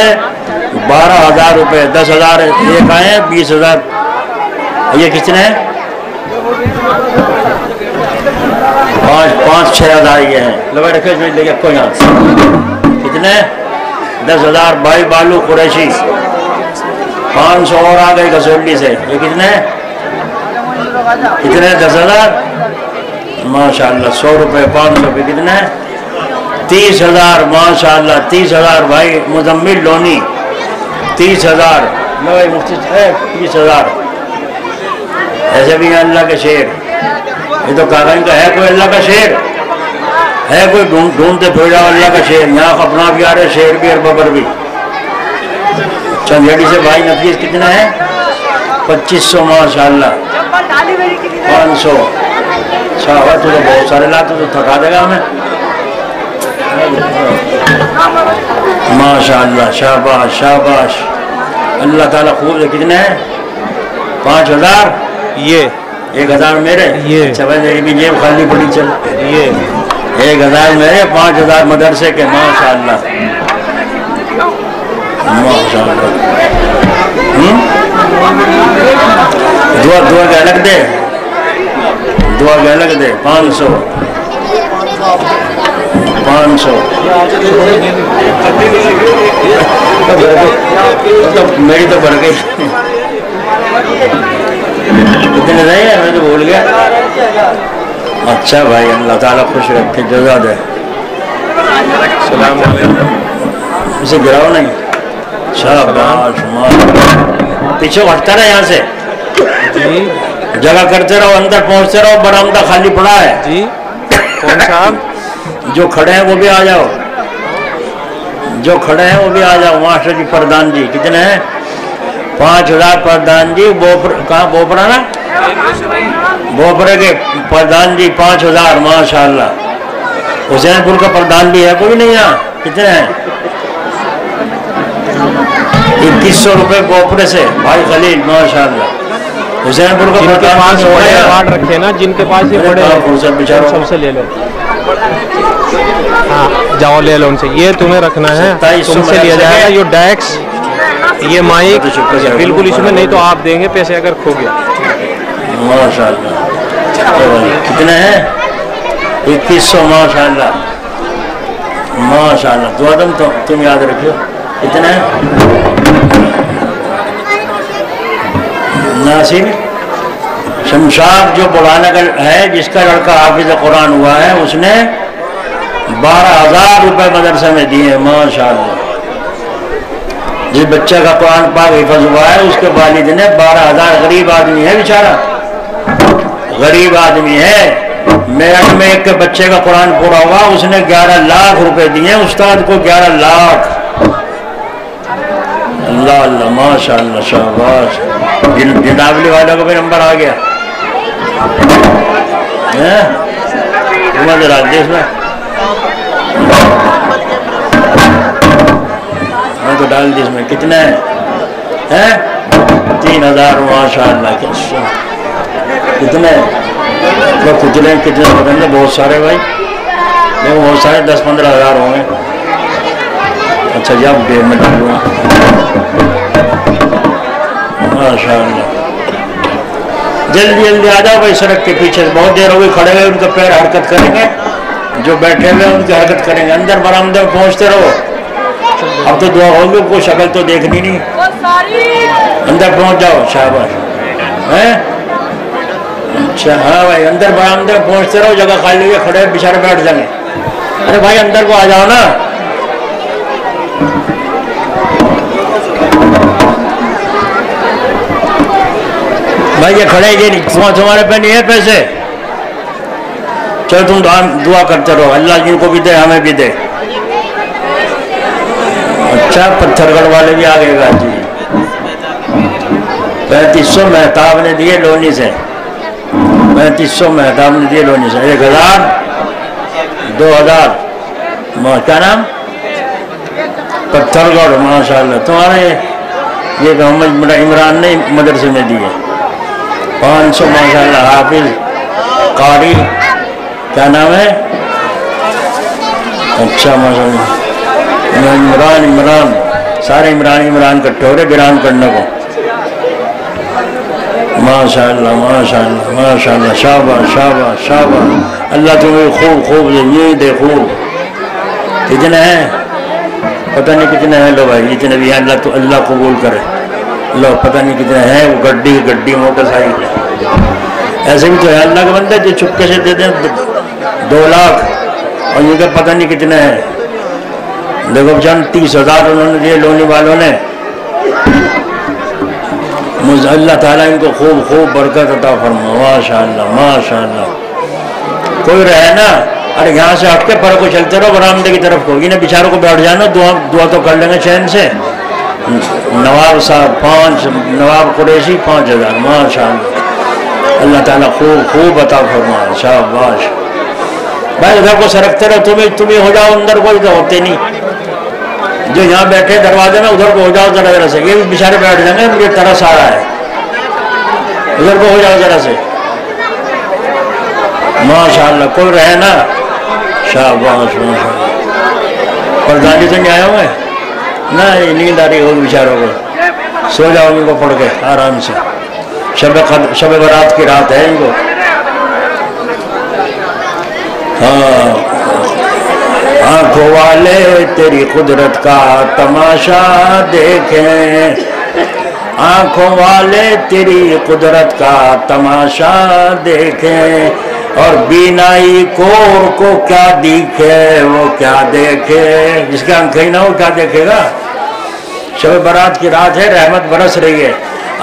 12,000 रुपये। 10,000 एक आए, 20,000। ये कितने हैं? 5-6,000 ये हैं। लगा रखे लेके आपको यहाँ कितने? 10,000। भाई बालू कुरैशी 500 और आ गए घसोली से। ये कितने? कितने? 10,000। माशाअल्लाह। 100 रुपये, 500 रुपये, कितने? 30,000। माशाअल्लाह 30,000। भाई मुजम्मिल लोनी 30,000। भाई मुफ्ती 30,000। ऐसे भी अल्लाह के शेर। ये तो कागज का है, कोई अल्लाह का शेर है? कोई ढूंढते फिर जाओ अल्लाह का शेर। यहाँ अपना भी आ रहे, शेर भी और बबर भी। चंदेड़ी से भाई नफीस कितना है? 2500। माशाअल्लाह 500। अच्छा तू तो बहुत सारे ला, तो थका देगा हमें। माशाअल्लाह शाबाश शाबाश। अल्लाह ताला खूब है। कितने हैं? 5,000। ये 1,000 मेरे। ये अच्छा भाई मेरी भी जेब खाली पड़ी। चल ये 1,000 मेरे, 5,000 मदरसे के। माशाअल्लाह माशाअल्लाह। दुआ के अलग दे, दुआ के अलग दे। 500 500। मेरी तो बढ़ गई। कितने रहे हैं? मैं तो भूल गया। अच्छा भाई अल्लाह ताला खुश रखे, जज़ा दे। इसे गिराओ नहीं। शाबाश। पीछे हटता रहे यहाँ से जी। जगह करते रहो, अंदर पहुँचते रहो। बरामदा खाली पड़ा है जी। कौन साहब? जो खड़े हैं वो भी आ जाओ, जो खड़े हैं वो भी आ जाओ। मास्टर जी प्रधान जी कितने हैं? 5,000 प्रधान जी। कहाँ बोपरा ना? बोपरे के प्रधान जी 5,000। माशाअल्लाह। हुसैनपुर का प्रधान भी है कोई नहीं यहाँ? कितने हैं? 2100 रुपये बोपरे से भाई खलील। माशाअल्लाह। हुसैनपुर का प्रधान कार्ड रखे ना, जिनके पास ये बड़े सबसे ले लो। हाँ जाओ ले लो उनसे। ये तुम्हें रखना है, तुमसे लिया जाएगा। ये डैक्स, ये माइक बिल्कुल इसमें नहीं तो आप देंगे पैसे अगर खो गया। माशाअल्लाह। कितने हैं? 2100। माशाअल्लाह माशाअल्लाह। दुआ तुम याद रखियो। कितने हैं? नासिर शमशाद जो बुलाने का है, जिसका लड़का हाफिज कुरान हुआ है, उसने 12,000 रुपये मदरसे में दिए। माशाअल्लाह। जिस बच्चे का कुरान पाक हिफज हुआ है, उसके वालिद ने 12,000। गरीब आदमी है बेचारा, गरीब आदमी है। मेरठ में एक के बच्चे का कुरान पूरा हुआ, उसने 11 लाख रुपए दिए उस्ताद को। 11 लाख। अल्लाह अल्लाह माशाअल्लाह शाबाश। जिंदावली वालों का भी नंबर आ गया है। देश में मैं तो डाल दी इसमें। कितने हैं? 3,000। माशाअल्लाह। कितने तो खुजले कितने बदलने? बहुत सारे भाई, देखो बहुत सारे। 10-15 हज़ार होंगे। अच्छा जब मैं डालूँगा। माशाअल्लाह। जल्दी जल्दी आ जाओ भाई सड़क के पीछे, बहुत देर हो गई खड़े हुए, उनके पैर हरकत करेंगे, जो बैठे हुए उनकी हरकत करेंगे। अंदर बरामदे में पहुंचते रहो। अब तो दुआ होगी, कोई शक्ल तो देखनी नहीं। अंदर पहुंच जाओ, शाबाश है। अच्छा हाँ भाई, अंदर बरामदे में पहुंचते रहो, जगह खाली हुई, खड़े बेचारे बैठ जाएंगे। अरे भाई अंदर को आ जाओ ना। भाई ये खड़े ये नहीं, तुम्हारे पे नहीं है पैसे। चलो तुम दुआ करते रहो, अल्लाह जिनको भी दे हमें भी दे। अच्छा पत्थरगढ़ वाले भी आ गए जी। 3500 मेहताब ने दिए लोनी से, 3500 मेहताब ने दिए लोनी से। 1000 2000 क्या नाम? पत्थरगढ़ माशाल्लाह। तुम्हारे ये मोहम्मद इमरान ने मदरसे में दिए 500 माशाल्लाह। हाफिज कारी क्या नाम है? अच्छा माशाल्लाह। इमरान सारे इमरान इकट्ठे हो रहे गिरान करने को। माशाल्लाह माशाल्लाह माशाल्लाह। शाबाश शाबाश शाबाश। अल्लाह तुम्हें खूब खूब ये दे खूब। कितने हैं पता नहीं, कितने हैं लो भाई, जितने भी हैं अल्लाह तो अल्लाह कबूल करे। लो पता नहीं कितने हैं, वो गड्डी मोटरसाइकिल ऐसे भी तो है अल्लाह के बंदे जो चुपके से दे दें 2 लाख, और ये तो पता नहीं कितने हैं। देखो जान 30,000 उन्होंने दिए लोनी वालों ने। अल्लाह ताला इनको खूब खूब बरकत अता फरमा। माशाअल्लाह माशाअल्लाह। कोई रहे ना, अरे यहाँ से हट के पर को चलते रहो बरामदे की तरफ को, इन्हें बेचारों को बैठ जाना, दुआ तो कर लेंगे चैन से। नवाब साहब 5, नवाब कुरैशी 5000 माशाअल्लाह। अल्लाह ताला खूब खूब अता फरमा। शाबाश भाई, उधर को सरकते रहो, तुम ही हो जाओ अंदर, कोई तो होते नहीं। जो यहाँ बैठे दरवाजे में उधर को हो जाओ जरा जरा से, ये भी बेचारे बैठ जाएंगे, मुझे तरस आ रहा है। उधर को हो जाओ जरा से माशाअल्लाह। कोई रहे ना, शाबाश माशाअल्लाह। प्रधानी से नहीं आए हुए ना, ये नींद आ रही होगी बेचारों को, सो जाओ इनको पढ़ के आराम से। शब बारात की रात है इनको। हाँ आंखों वाले तेरी कुदरत का तमाशा देखें, आंखों वाले तेरी कुदरत का तमाशा देखें, और बीनाई कोर को क्या दिखे वो क्या देखे। जिसके आंखें ही ना हो क्या देखेगा। शब बारात की रात है, रहमत बरस रही है,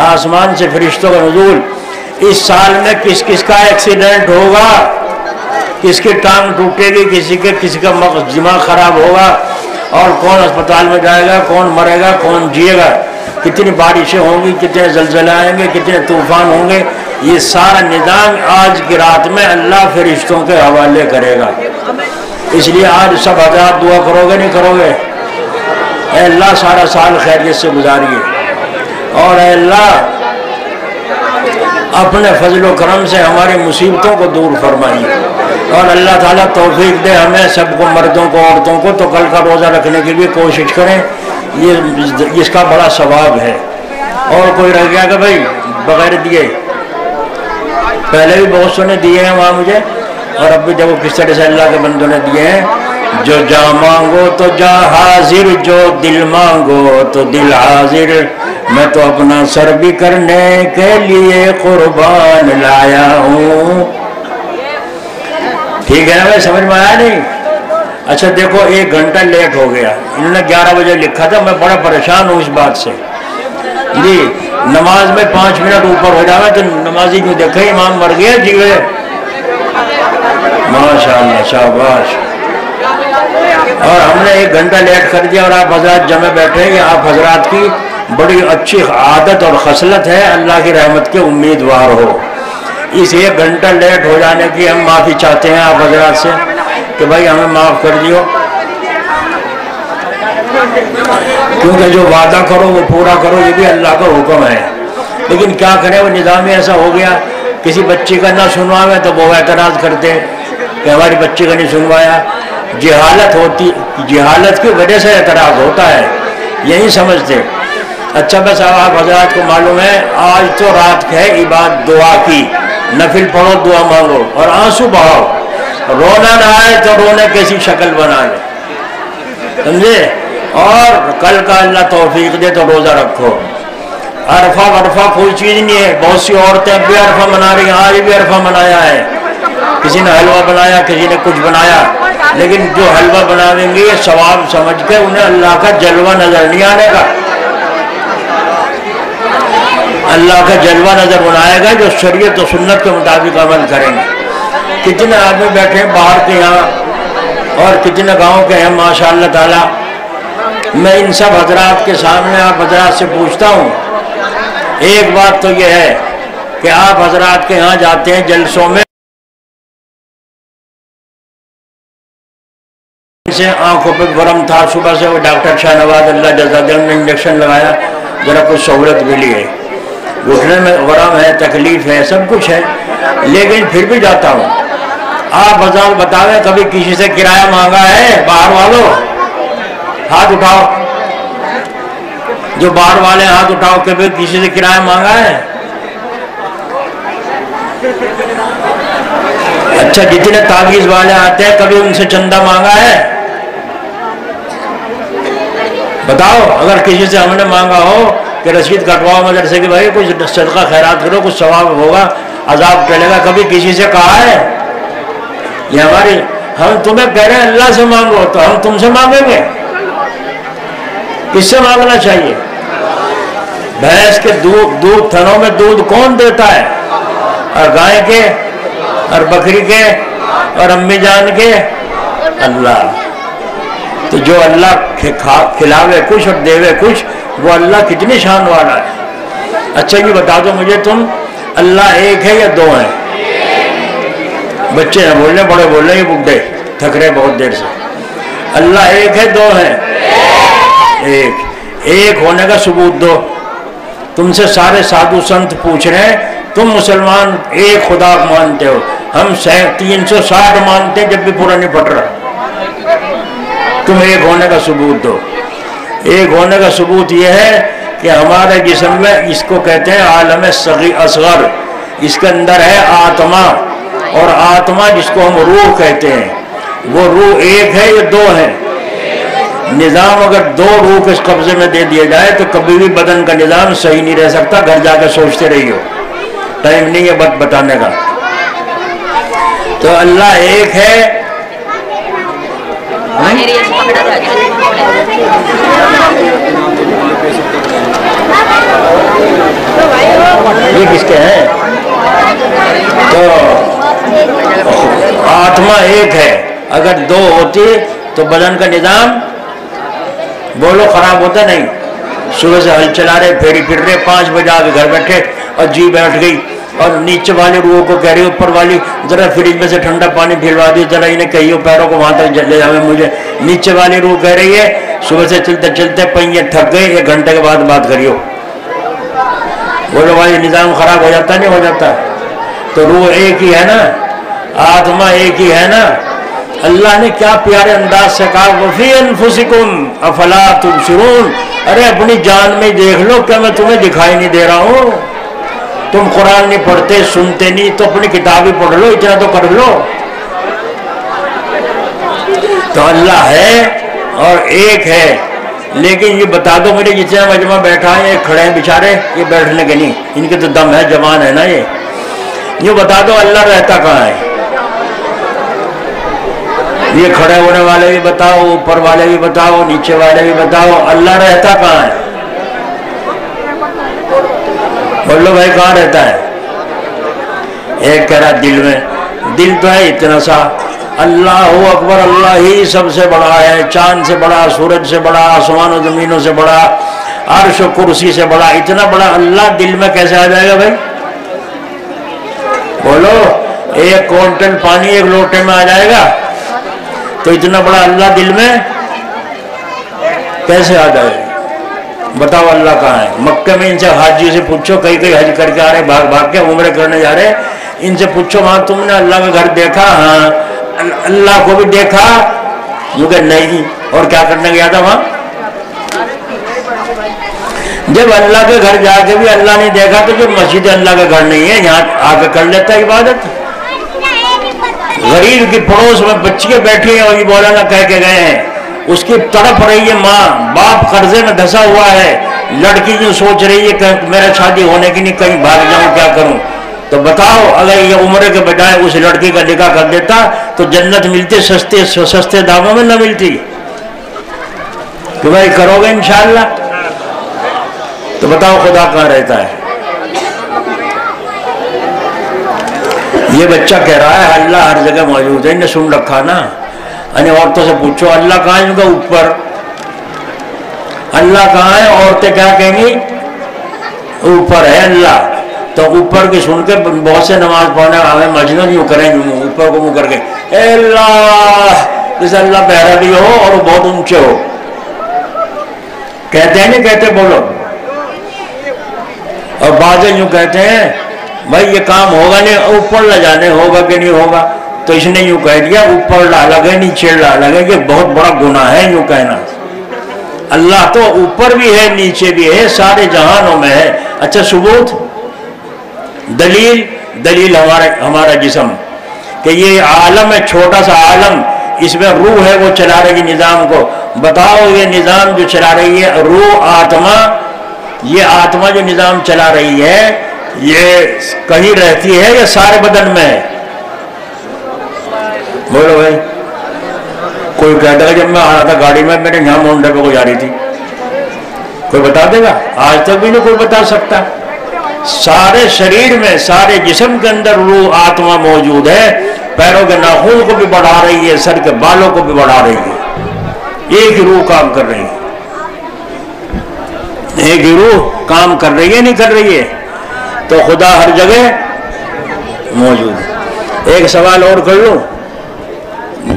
आसमान से फरिश्तों का नुज़ूल। इस साल में किस किस का एक्सीडेंट होगा, किसकी टांग टूटेगी, किसी का दिमाग खराब होगा, और कौन अस्पताल में जाएगा, कौन मरेगा, कौन जिएगा, कितनी बारिशें होंगी, कितने जलजले आएंगे, कितने तूफान होंगे, ये सारा निज़ाम आज की रात में अल्लाह फरिश्तों के हवाले करेगा। इसलिए आज सब हज़रात दुआ करोगे नहीं करोगे? ऐ अल्लाह सारा साल खैरियत से गुजारिए, और ऐ अल्लाह अपने फजल व करम से हमारी मुसीबतों को दूर फरमाइए, और अल्लाह ताला तौफीक दे हमें सबको, मर्दों को औरतों को, तो कल का रोज़ा रखने की भी कोशिश करें। ये इसका बड़ा सवाब है। और कोई रह गया कि भाई बगैर दिए? पहले भी बहुत सौ ने दिए हैं वहाँ मुझे, और अब भी देखो किस तरह से अल्लाह के बंदों ने दिए हैं। जो जा मांगो तो जा हाजिर, जो दिल मांगो तो दिल हाजिर, मैं तो अपना सर भी करने के लिए कुर्बान लाया हूँ। ठीक है ना भाई, समझ में आया नहीं? अच्छा देखो 1 घंटा लेट हो गया, इन्होंने 11 बजे लिखा था, मैं बड़ा परेशान हूँ इस बात से जी। नमाज में 5 मिनट ऊपर हो जावे तो नमाजी क्यों देखे इमाम मर गया जीवे। माशाअल्लाह शाबाश। और हमने 1 घंटा लेट कर दिया, और आप हजरात जमे बैठे हैं। आप हजरात की बड़ी अच्छी आदत और खसलत है, अल्लाह की रहमत के उम्मीदवार हो। इस 1 घंटा लेट हो जाने की हम माफ़ी चाहते हैं आप हजरात से कि भाई हमें माफ़ कर दियो, क्योंकि जो वादा करो वो पूरा करो, ये भी अल्लाह का हुक्म है। लेकिन क्या करें, वो निज़ाम ऐसा हो गया, किसी बच्ची का ना सुनवावे तो वो एतराज़ करते कि हमारी बच्ची का नहीं सुनवाया। जहालत होती, जहालत की वजह से एतराज़ होता है, यही समझते। अच्छा बस आप हजरात को मालूम है आज तो रात है इबादत दुआ की, नफिल पढ़ो, दुआ मांगो और आंसू बहाओ। रोना ना आए तो रोने कैसी शक्ल बना ले, समझे। और कल का अल्लाह तौफीक दे तो रोजा रखो। अरफा वरफा कोई चीज नहीं है। बहुत सी औरतें भी अरफा मना रही हैं, आज भी अरफा मनाया है। किसी ने हलवा बनाया, किसी ने कुछ बनाया, लेकिन जो हलवा बनावेंगे ये सवाब समझ के उन्हें अल्लाह का जलवा नजर नहीं आने का। अल्लाह का जलवा नजर बनाएगा जो शरीयत और सुन्नत के मुताबिक अमल करेंगे। कितने आदमी बैठे हैं बाहर के यहाँ और कितने गांव के हैं माशाअल्लाह ताला। मैं इन सब हजरात के सामने आप हजरात से पूछता हूँ, एक बात तो यह है कि आप हजरात के यहाँ जाते हैं जलसों में, से आंखों पे गरम था, सुबह से वो डॉक्टर शाहनवाज अल्लाह जज़ादन ने इंजेक्शन लगाया, जरा कुछ सहूलत मिली है, घुटने में गरम है, तकलीफ है, सब कुछ है, लेकिन फिर भी जाता हूँ। आप बाजार बतावे कभी किसी से किराया मांगा है? बाहर वालों हाथ उठाओ, जो बाहर वाले हाथ उठाओ, कभी किसी से किराया मांगा है? अच्छा, जितने ताबीज वाले आते हैं कभी उनसे चंदा मांगा है? बताओ। अगर किसी से हमने मांगा हो कि रसीद कटवाओ मदरसे की, भाई कुछ सदका खैरात करो, कुछ सवाब होगा, अजाब टलेगा, कभी किसी से कहा है? ये हमारी, हम तुम्हें कह रहे हैं अल्लाह से मांगो, तो हम तुमसे मांगेंगे? किससे मांगना चाहिए? भैंस के दूध थनों में दूध कौन देता है? और गाय के और बकरी के और अम्मी जान के? अल्लाह। तो जो अल्लाह खिलावे कुछ और देवे कुछ, वो अल्लाह कितनी शान वाला है। अच्छा ये बता दो मुझे, तुम अल्लाह एक है या दो है? बच्चे हैं बोल रहे, बड़े बोल रहे, ये बुढ़े थक रहे बहुत देर से। अल्लाह एक है दो है? एक। एक होने का सबूत दो। तुमसे सारे साधु संत पूछ रहे हैं, तुम मुसलमान एक खुदा मानते हो, हम 360 मानते हैं, जब भी पूरा नहीं पट रहा। तुम एक होने का सबूत दो। एक होने का सबूत यह है कि हमारे जिस्म में, इसको कहते हैं आलम असगर, इसके अंदर है आत्मा, और आत्मा जिसको हम रूह कहते हैं, वो रूह एक है या दो है? निज़ाम अगर दो रूह के कब्जे में दे दिया जाए तो कभी भी बदन का निज़ाम सही नहीं रह सकता। घर जाकर सोचते रहिए, टाइम नहीं है बात बताने का। तो अल्लाह एक है। ये किसके हैं? तो आत्मा एक है, अगर दो होती तो बदन का निजाम बोलो खराब होता नहीं। सुबह से हल चला रहे, फेरी फिर रहे, 5 बजे आके घर बैठे और जी बैठ गई, और नीचे वाले रूहों को कह रही ऊपर वाली जरा फ्रिज में से ठंडा पानी फिरवा दी, जरा इन्हें कहियो पैरों को वहां तक ले जावे मुझे। नीचे वाली रूह कह रही है सुबह से चलते चलते पहिए थक गए, 1 घंटे के बाद बात करियो। बोलो भाई निजाम खराब हो जाता नहीं हो जाता? तो रूह एक ही है ना, आत्मा एक ही है ना। अल्लाह ने क्या प्यारे अंदाज से कहा, वफी अनफुसिकुम अफला तुबसिरून, अरे अपनी जान में देख लो, क्या मैं तुम्हें दिखाई नहीं दे रहा हूं? तुम कुरान नहीं पढ़ते, सुनते नहीं, तो अपनी किताब ही पढ़ लो, इतना तो कर लो। तो अल्लाह है और एक है। लेकिन ये बता दो मेरे जितना मजमा बैठा है, ये खड़े हैं बेचारे, ये बैठने के नहीं, इनके तो दम है, जवान है ना ये बता दो अल्लाह रहता कहाँ है? ये खड़े होने वाले भी बताओ, ऊपर वाले भी बताओ, नीचे वाले भी बताओ, अल्लाह रहता कहाँ है? बोलो भाई कहाँ रहता है? एक कह रहा दिल में। दिल तो है इतना सा। अल्लाह अकबर, अल्लाह ही सबसे बड़ा है, चांद से बड़ा, सूरज से बड़ा, आसमान और जमीनों से बड़ा, अर्श और कुर्सी से बड़ा। इतना बड़ा अल्लाह दिल में कैसे आ जाएगा भाई? बोलो 1 क्विंटल पानी 1 लोटे में आ जाएगा, तो इतना बड़ा अल्लाह दिल में कैसे आ जाएगा? बताओ अल्लाह कहाँ है? मक्के में इनसे हाजी से पूछो, कई कई हज करके आ रहे, भाग भाग के उम्र करने जा रहे, इनसे पूछो वहां तुमने अल्लाह का घर देखा? हाँ। अल्लाह को भी देखा? नहीं। और क्या करने गया था वहां? जब अल्लाह के घर जाके भी अल्लाह नहीं देखा तो जो मस्जिद अल्लाह का घर नहीं है, यहाँ आके कर लेता है इबादत। गरीब की पड़ोस में बच्चियां बैठी हैं और ये मौलाना कह के गए हैं, उसकी तड़प रही है माँ, बाप कर्जे में धंसा हुआ है, लड़की जो सोच रही है कि मेरा शादी होने की नहीं, कहीं भाग जाऊं, क्या करूं। तो बताओ, अगर ये उम्र के बजाय उस लड़की का निकाह कर देता तो जन्नत मिलती सस्ते सस्ते दामों में न मिलती। तो भाई करोगे इंशाअल्लाह? तो बताओ खुदा कहाँ रहता है? ये बच्चा कह रहा है अल्लाह हर जगह मौजूद है, इन्हें सुन रखा ना। अन्य औरतों से पूछो अल्लाह कहाँ है, उनका ऊपर। अल्लाह कहाँ है? औरतें क्या कहेंगी? ऊपर है अल्लाह। तो ऊपर की सुन के बहुत से नमाज पढ़ने हमें मजनून यूं करेंगे, ऊपर को मुंह करके अल्लाह, जैसे अल्लाह बहरा भी हो और बहुत ऊंचे हो। कहते हैं नहीं कहते? बोलो। और बाजे यूं कहते हैं भाई ये काम होगा नहीं, ऊपर ला जाने होगा कि नहीं होगा। तो इसने यूं कह दिया ऊपर ला लगे नीचे ला लगे, ये बहुत बड़ा गुनाह है यूं कहना। अल्लाह तो ऊपर भी है नीचे भी है, सारे जहानों में है। अच्छा सबूत, दलील? दलील हमारा जिस्म कि ये आलम है, छोटा सा आलम, इसमें रूह है वो चला रही निजाम को। बताओ ये निजाम जो चला रही है रूह आत्मा, ये आत्मा जो निजाम चला रही है ये कहीं रहती है या सारे बदन में है? बोलो भाई। कोई कह देगा जब मैं आ रहा था गाड़ी में मेरे यहाँ मोंडे पे को जा रही थी, कोई बता देगा? आज तक भी नहीं कोई बता सकता। सारे शरीर में, सारे जिस्म के अंदर रूह आत्मा मौजूद है। पैरों के नाखून को भी बढ़ा रही है, सर के बालों को भी बढ़ा रही है। एक ही रूह काम कर रही है, एक ही रूह काम कर रही है, नहीं कर रही है? तो खुदा हर जगह मौजूद है। एक सवाल और कर लो,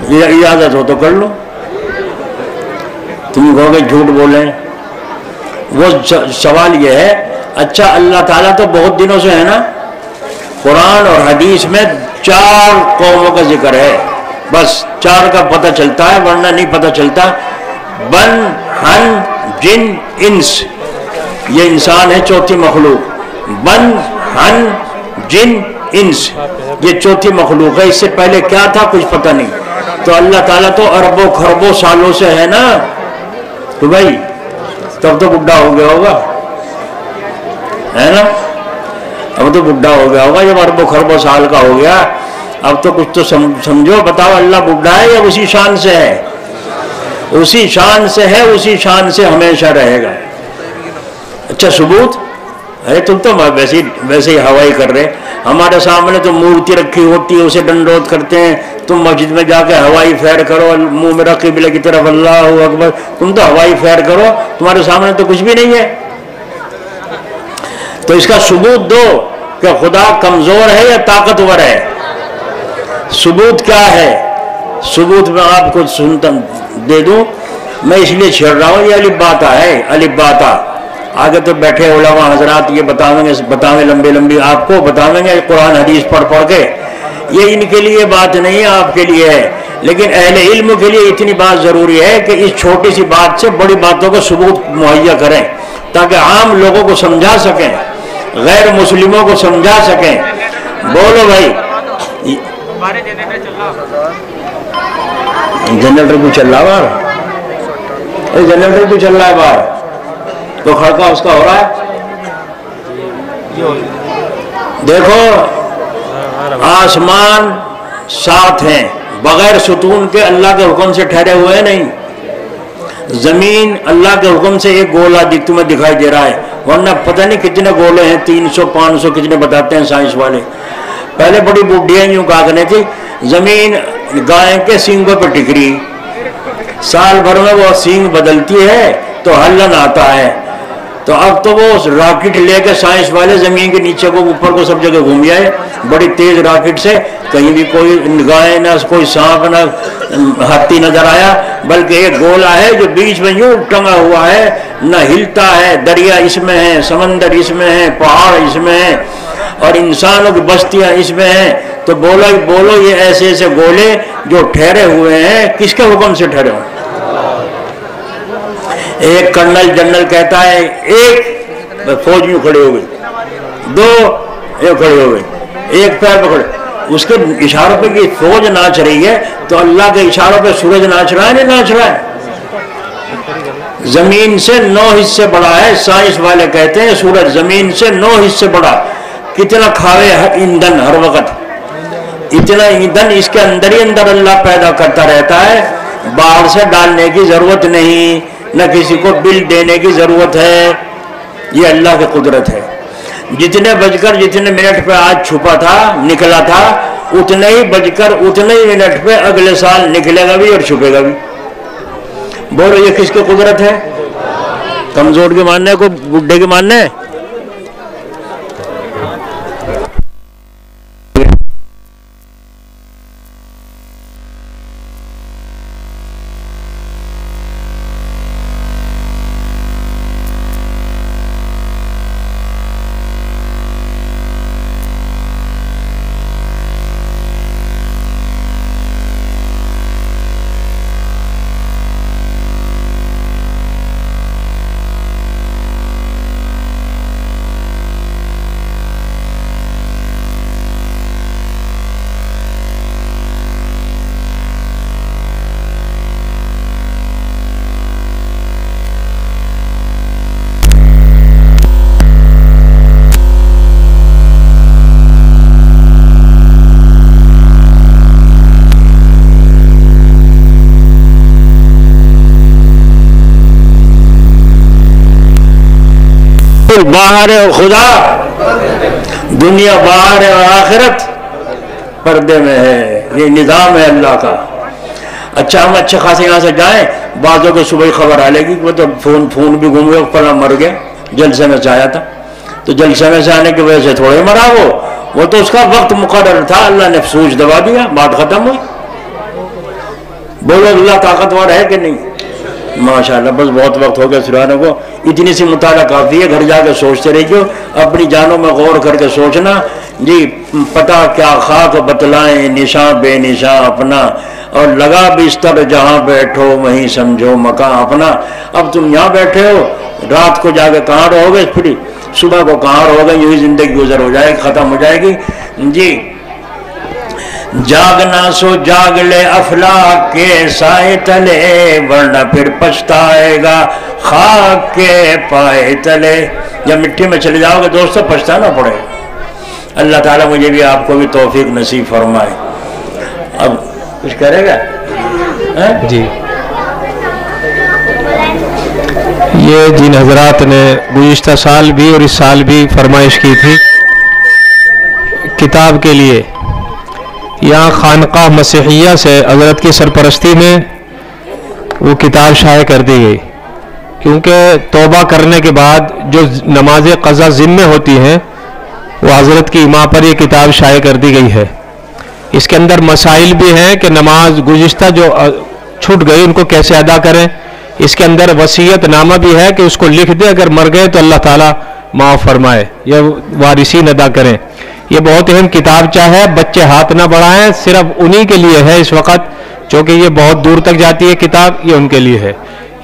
इजाजत हो तो कर लो। तुम कहोगे झूठ बोले। वो सवाल ये है, अच्छा अल्लाह ताला तो बहुत दिनों से है ना, कुरान और हदीस में 4 कौमों का जिक्र है, बस 4 का पता चलता है, वरना नहीं पता चलता। बन, हन, जिन, इंस, ये इंसान है चौथी मखलूक। बन, हन, जिन, इंस, ये चौथी मखलूक है। इससे पहले क्या था कुछ पता नहीं। तो अल्लाह ताला तो अरबों खरबों सालों से है ना, तो भाई तब तो बुढ़ा हो गया होगा, है ना? अब तो बुढ़ा हो गया होगा जब अरबों खरबों साल का हो गया। अब तो कुछ तो समझो। बताओ अल्लाह बुढ़ा है या उसी शान से है? उसी शान से है, उसी शान से हमेशा रहेगा। अच्छा सबूत? अरे तुम तो वैसे ही हवाई कर रहे। हमारे सामने तो मूर्ति रखी होती है, उसे दंडोत करते हैं। तुम मस्जिद में जाके हवाई फैर करो, मुंह में रख किबले की तरफ अल्लाहू अकबर, तुम तो हवाई फैर करो, तुम्हारे सामने तो कुछ भी नहीं है। तो इसका सबूत दो कि खुदा कमजोर है या ताकतवर है। सबूत क्या है? सबूत में आपको सुनता दे दूं, मैं इसलिए छेड़ रहा हूं, ये अलिबाता है, अलिबाता। आगे तो बैठे उलमा हजरात ये बतावेंगे लंबी लंबी आपको बतावेंगे कुरान हदीस पढ़ पढ़ के। ये इनके लिए बात नहीं है, आपके लिए है। लेकिन अहले इल्म के लिए इतनी बात जरूरी है कि इस छोटी सी बात से बड़ी बातों को सबूत मुहैया करें, ताकि आम लोगों को समझा सकें, गैर मुस्लिमों को समझा सकें। बोलो भाई। जनरेटर क्यों चल रहा है बाहर? जनरेटर क्यों चल रहा है बाहर? तो खड़का उसका हो रहा है। देखो आसमान साथ हैं, बगैर सुतून के अल्लाह के हुक्म से ठहरे हुए हैं नहीं। जमीन अल्लाह के हुक्म से एक गोला तुम्हें दिखाई दे रहा है, वरना पता नहीं कितने गोले हैं, 300 500 कितने बताते हैं साइंस वाले। पहले बड़ी बुढ़ियां यूं कहा करती थी जमीन गाय के सींगों पर टिक रही, साल भर में वो सींग बदलती है तो हल्लन आता है। तो अब तो वो रॉकेट लेके साइंस वाले जमीन के नीचे को ऊपर को सब जगह घूम जाए बड़ी तेज रॉकेट से, कहीं भी कोई गाय ना कोई सांप ना हाथी नजर आया, बल्कि एक गोला है जो बीच में यूं टंगा हुआ है, न हिलता है। दरिया इसमें है, समंदर इसमें है, पहाड़ इसमें है और इंसानों की बस्तियां इसमें हैं। तो बोलो ये ऐसे ऐसे गोले जो ठहरे हुए हैं, किसके हुक्म से ठहरे हुए? एक कर्नल जनरल कहता है एक फौज यूं खड़े हो गई, दो ये खड़े हो गए, एक पैर पकड़े, उसके इशारों पे कि फौज नाच रही है, तो अल्लाह के इशारों पे सूरज नाच रहा है नहीं नाच रहा है? जमीन से 9 हिस्से बड़ा है, साइंस वाले कहते हैं सूरज जमीन से 9 हिस्से बड़ा। कितना खावे ईंधन हर वक्त, इतना ईंधन इसके अंदर ही अंदर अल्लाह पैदा करता रहता है, बाहर से डालने की जरूरत नहीं, न किसी को बिल देने की जरूरत है। ये अल्लाह की कुदरत है। जितने बजकर जितने मिनट पे आज छुपा था निकला था, उतने ही बजकर उतने ही मिनट पे अगले साल निकलेगा भी और छुपेगा भी। बोलो ये किसकी कुदरत है? कमजोर के मानने को बुढ़े के मानने? बाहर है खुदा, दुनिया बाहर है और आखिरत पर्दे में है। ये निज़ाम है अल्लाह का। अच्छा हम अच्छे खासे यहाँ से जाएं, बातों के सुबह खबर आ लेगी वो तो फोन भी घूम गया, फला मर गया, जलसे में से आया था, तो जलसे में से आने की वजह से थोड़े मरा वो तो उसका वक्त मुकर्रर था, अल्लाह ने सूझ दबा दिया, बात खत्म हुई। बोलो अल्लाह ताकतवर है कि नहीं? माशाल्लाह। बस बहुत वक्त हो गया सुनाने को, इतनी सी मुताला काफी है। घर जाकर सोचते रहिए, अपनी जानों में गौर करके सोचना जी। पता क्या खाक बतलाएं निशा बेनिशा अपना, और लगा बिस्तर जहां बैठो वहीं समझो मकान अपना। अब तुम यहाँ बैठे हो, रात को जाके कहाँ रहोगे, फिर सुबह को कहाँ रहोगे, यही जिंदगी गुजर हो जाएगी, खत्म हो जाएगी जी। जागना सो जाग ले अफलाक के साए तले, वरना फिर पछताएगा खाक के पाए तले। जब मिट्टी में चले जाओगे दोस्तों पछताना पड़ेगा। अल्लाह ताला मुझे भी आपको भी तौफीक नसीब फरमाए। अब कुछ करेगा जी? ये जिन हजरात ने गुज़िश्ता साल भी और इस साल भी फरमाइश की थी किताब के लिए, यहाँ खानकाह मसीहिया से हज़रत की सरपरस्ती में वो किताब शाये कर दी गई, क्योंकि तौबा करने के बाद जो नमाज क़ज़ा ज़िम्मे होती हैं वो हज़रत की इमाम पर ये किताब शाये कर दी गई है। इसके अंदर मसाइल भी हैं कि नमाज गुज़िश्ता जो छूट गई उनको कैसे अदा करें। इसके अंदर वसीयत नामा भी है कि उसको लिख दे, अगर मर गए तो अल्लाह ताला माफ़ फरमाए या वारिसीन अदा करें। ये बहुत अहम किताब चाहे बच्चे हाथ ना बढ़ाएं, सिर्फ उन्हीं के लिए है इस वक्त, क्योंकि ये बहुत दूर तक जाती है किताब, ये उनके लिए है।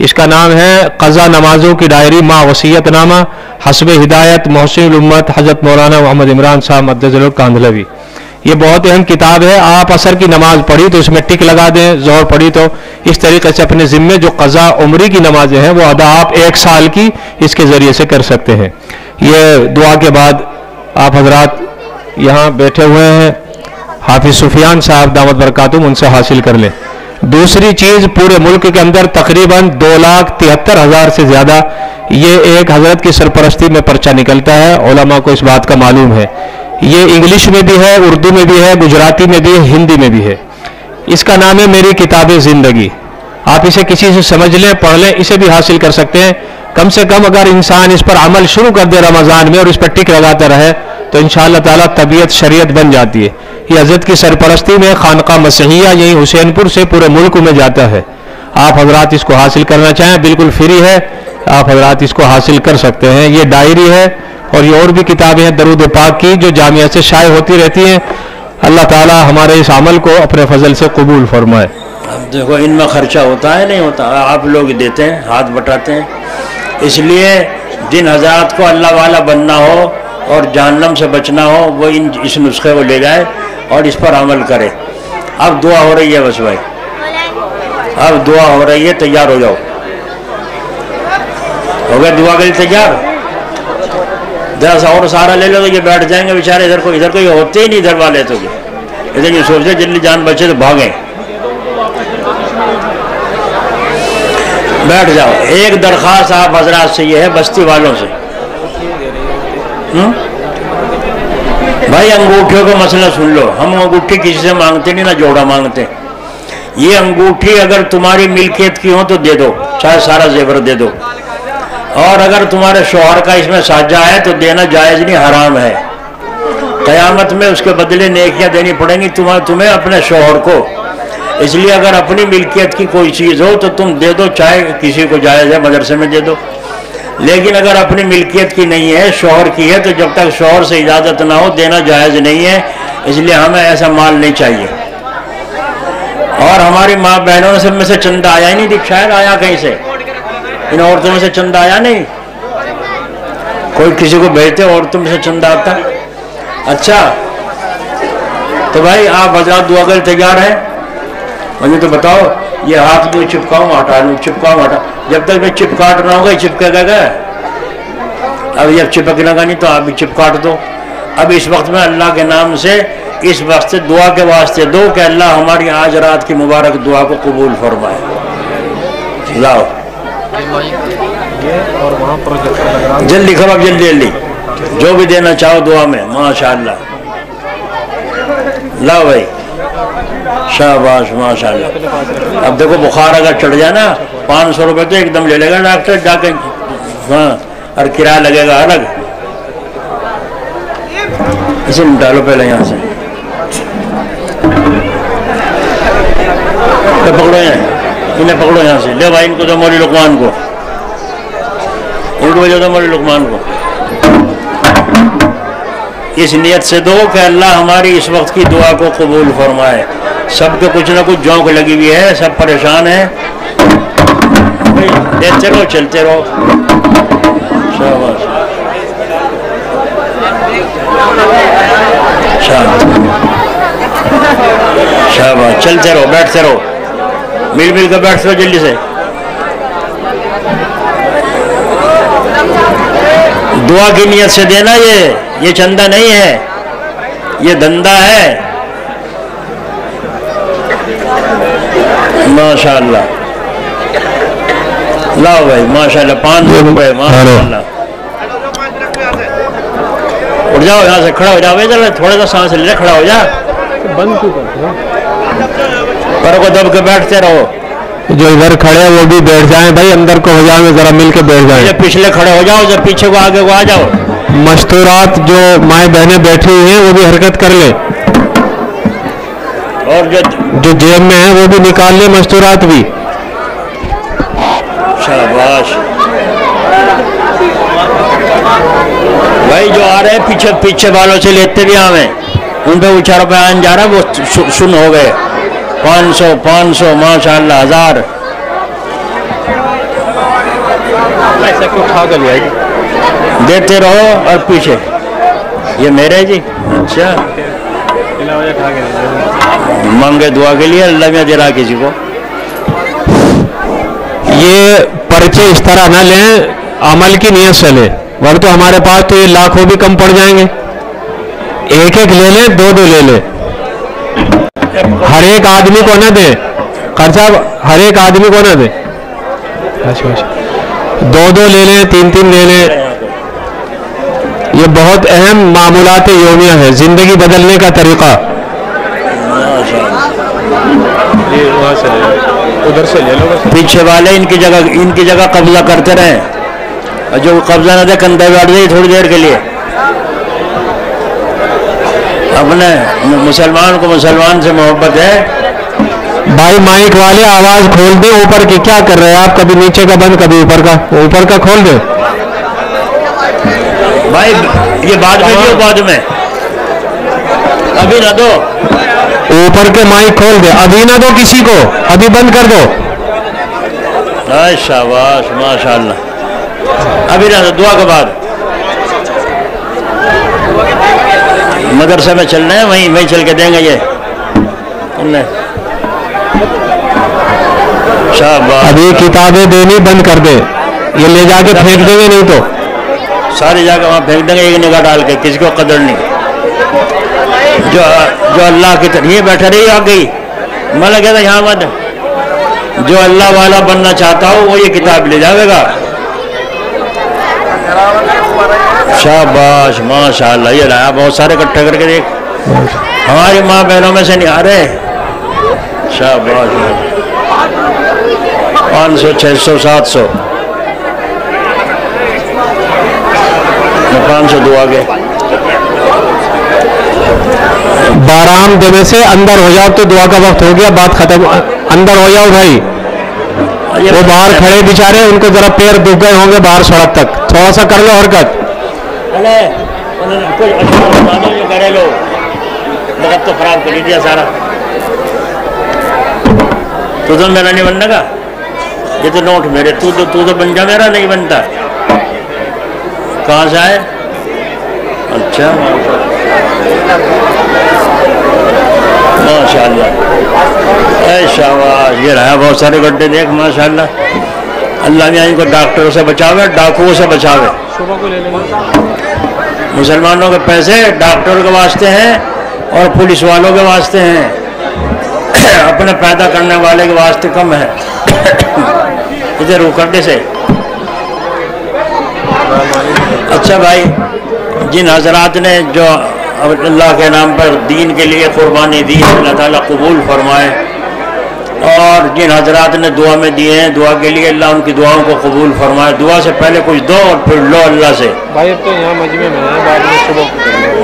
इसका नाम है क़ज़ा नमाजों की डायरी माँ वसीयत नामा, हस्ब हिदायत मोहसिन उम्मत हज़रत मौलाना मोहम्मद इमरान साहब मद्दज़ल कांधलवी। ये बहुत अहम किताब है। आप असर की नमाज पढ़ी तो इसमें टिक लगा दें, ज़ोहर पढ़ी तो इस तरीके से अपने ज़िम्मे जो क़ज़ा उम्री की नमाजें हैं वो अदा आप 1 साल की इसके ज़रिए से कर सकते हैं। ये दुआ के बाद आप हजरात यहाँ बैठे हुए हैं, हाफिज सुफियान साहब दामत बरकातुम, उनसे हासिल कर लें। दूसरी चीज़, पूरे मुल्क के अंदर तकरीबन 2,73,000 से ज़्यादा ये एक हज़रत की सरपरस्ती में पर्चा निकलता है। उलमा को इस बात का मालूम है। ये इंग्लिश में भी है, उर्दू में भी है, गुजराती में भी है, हिंदी में भी है। इसका नाम है मेरी किताब ज़िंदगी। आप इसे किसी से समझ लें, पढ़ लें, इसे भी हासिल कर सकते हैं। कम से कम अगर इंसान इस पर अमल शुरू कर दे रमज़ान में और इस पर टिक लगाता रहे तो इंशाअल्लाह ताला तबीयत शरीयत बन जाती है। ये हज़रत की सरपरस्ती में खानका मसीहिया यही हुसैनपुर से पूरे मुल्क में जाता है। आप हजरात इसको हासिल करना चाहें बिल्कुल फ्री है, आप हजरात इसको हासिल कर सकते हैं। ये डायरी है और ये और भी किताबें हैं दरूद पाक की जो जामिया से शाये होती रहती हैं। अल्लाह ताला हमारे इस अमल को अपने फजल से कबूल फरमाए। देखो इनमें खर्चा होता है नहीं होता, आप लोग देते हैं, हाथ बटाते हैं। इसलिए जिन हजरात को अल्लाह वाला बनना हो और जहन्नम से बचना हो वो इस नुस्खे को ले जाए और इस पर अमल करे। अब दुआ हो रही है बस भाई, अब दुआ हो रही है, तैयार हो जाओ। हो गया दुआ के लिए तैयार? 10 और सारा ले लो तो ये बैठ जाएंगे बेचारे। इधर कोई होते ही नहीं इधर वाले, तो इधर ये सोचते जल्दी जान बचे तो भागें। बैठ जाओ। एक दरख्वास्त आप हजरात से ये है, बस्ती वालों से, भाई अंगूठियों का मसला सुन लो। हम अंगूठी किसी से मांगते नहीं, ना जोड़ा मांगते। ये अंगूठी अगर तुम्हारी मिल्कियत की हो तो दे दो, चाहे सारा जेवर दे दो। और अगर तुम्हारे शौहर का इसमें साझा है तो देना जायज़ नहीं, हराम है। क़यामत में उसके बदले नेकियां देनी पड़ेंगी तुम्हें अपने शौहर को। इसलिए अगर अपनी मिल्कियत की कोई चीज़ हो तो तुम दे दो, चाहे किसी को जायज़ है मदरसे में दे दो। लेकिन अगर अपनी मिल्कियत की नहीं है, शौहर की है, तो जब तक शौहर से इजाज़त ना हो देना जायज़ नहीं है। इसलिए हमें ऐसा माल नहीं चाहिए। और हमारी माँ बहनों से में से चंदा आया ही नहीं, शायद आया कहीं से, इन औरतों में से चंदा आया नहीं। कोई किसी को भेजते औरतों में से चंदा आता। अच्छा तो भाई आप हजरात दुआ कर तैयार हैं? मुझे तो बताओ, ये हाथ जो चिपकाऊँ हटा लूँ, चिपकाऊँ हटा, जब तक मैं चिपकाट रहा होगा चिपकेगा। अब जब चिपकनेगा नहीं तो आप भी चिपकाट दो। अब इस वक्त में अल्लाह के नाम से इस वक्त से दुआ के वास्ते दो कि अल्लाह हमारी आज रात की मुबारक दुआ को कबूल फरमाए। लाओ जल्दी करो, जल्दी जल्दी जो भी देना चाहो दुआ में, माशाअल्लाह। लाओ भाई, शाबाश माशाअल्लाह। अब देखो बुखार अगर चढ़ जाए ना, 500 रुपये तो एकदम ले लेगा डॉक्टर जाके, हाँ, और किराया लगेगा अलग। इसे निकालो पहले यहाँ से, तो पकड़ो इन्हें पकड़ो यहाँ से। ले भाई इनको दो, मौलवी लुकमान को, इनको दो मौलवी लुकमान को। इस नियत से दो कि अल्लाह हमारी इस वक्त की दुआ को कबूल फरमाए। सबके कुछ ना कुछ जोंक लगी हुई है, सब परेशान है। देते रहो, चलते रहो। शाबाश शाबाश, चलते रहो, बैठते रहो, मिल मिल कर बैठते रहो जल्दी से। दुआ की नियत से देना, ये चंदा नहीं है, ये धंधा है। माशाअल्लाह, लाओ भाई माशाअल्लाह, 500 रुपये माशाअल्लाह। उठ जाओ यहाँ से, खड़ा हो जाओ, इधर थोड़ा सा सांस ले, खड़ा हो जा। बंद क्यों करते हो? पर को दब के बैठते रहो। जो इधर खड़े हैं वो भी बैठ जाएं भाई, अंदर को हो जाओ, जरा मिल के बैठ जाएं। पिछले खड़े हो जाओ, जब पीछे को आगे को आ जाओ। मस्तूरात जो माए बहनें बैठी हुई हैं वो भी हरकत कर ले, और जो जेब में है वो भी निकाल ले, मस्तूरात भी। शाबाश भाई, जो आ रहे हैं पीछे वालों से लेते भी आवे, उन पे उछारो पे आन जा रहा, वो सुन हो गए। 500 माशाअल्लाह, 1000। ऐसा क्यों उठा कर लिया? देते रहो। और पीछे ये मेरे जी, अच्छा मांगे दुआ के लिए, अल्लाह में दे रहा किसी को। ये पर्चे इस तरह ना लें, अमल की नियत से ले, वरना तो हमारे पास तो ये लाखों भी कम पड़ जाएंगे। एक एक ले लें, 2-2 ले लें, हर एक आदमी को ना दे। खर्चा हर एक आदमी को ना दे, 2-2 ले लें, 3-3 ले लें। ये बहुत अहम मामूलात यौमिया है, जिंदगी बदलने का तरीका। उधर से ले लो, पीछे वाले इनकी जगह कब्जा करते रहे, और जो कब्जा न दे कंधे बैठ जाए थोड़ी देर के लिए। अपने मुसलमान को मुसलमान से मोहब्बत है। भाई माइक वाले आवाज खोल दे ऊपर की, क्या कर रहे हैं आप? कभी नीचे का बंद, कभी ऊपर का खोल दे भाई। ये बाद में दियो, बाद में, अभी ना दो। ऊपर के माइक खोल दे, अभी ना दो किसी को, अभी बंद कर दो। शाबाश माशाअल्लाह। अभी ना दुआ के बाद मदरसा में चलना है, वहीं वहीं चल के देंगे ये। शाबाश। अभी किताबें देनी बंद कर दे, ये ले जाके फेंक देंगे नहीं तो सारी जगह वहाँ फेंक देंगे एक निगाह डाल के, किसी को कदर नहीं। जो जो अल्लाह की तरफ ये बैठा रही आ गई, मैं कहता यहाँ मत, जो अल्लाह वाला बनना चाहता हो वो ये किताब ले जाएगा। शाबाश माशाल्लाह। ये लाया बहुत सारे इकट्ठे करके देख, हमारी माँ बहनों में से नहीं आ रहे। शाबाश। 500 600 700 500 दुआ के बाराम देने से अंदर हो जाओ तो दुआ का वक्त हो गया, बात खत्म। अंदर हो जाओ भाई। वो बाहर खड़े बेचारे, उनको जरा पैर दुख गए होंगे बाहर सड़क तक, थोड़ा सा कर लो हरकत। कुछ अच्छा जो करे लो, वक्त तो खराब कर दिया सारा। तो मेरा नहीं बनने का, ये तो नोट मेरे, तू तो बन जा, मेरा नहीं बनता। कहाँ से आए? अच्छा माशाल्लाह। शाबाश। ये रहा बहुत सारे गड्ढे देख माशाल्लाह। अल्लाह ने इनको डॉक्टरों से बचावे, डाकुओं से बचावे। मुसलमानों के पैसे डॉक्टरों के वास्ते हैं और पुलिस वालों के वास्ते हैं, अपने पैदा करने वाले के वास्ते कम है। इधर रुकड़े से। अच्छा भाई, जिन हजरात ने जो अल्लाह के नाम पर दीन के लिए कुर्बानी दी, अल्लाह ताला कबूल फरमाए। और जिन हजरात ने दुआ में दिए हैं, दुआ के लिए अल्लाह उनकी दुआओं को कबूल फरमाए। दुआ से पहले कुछ दो और फिर लो अल्लाह से। भाई अब तो यहाँ मजमे में है, बाद में सुबह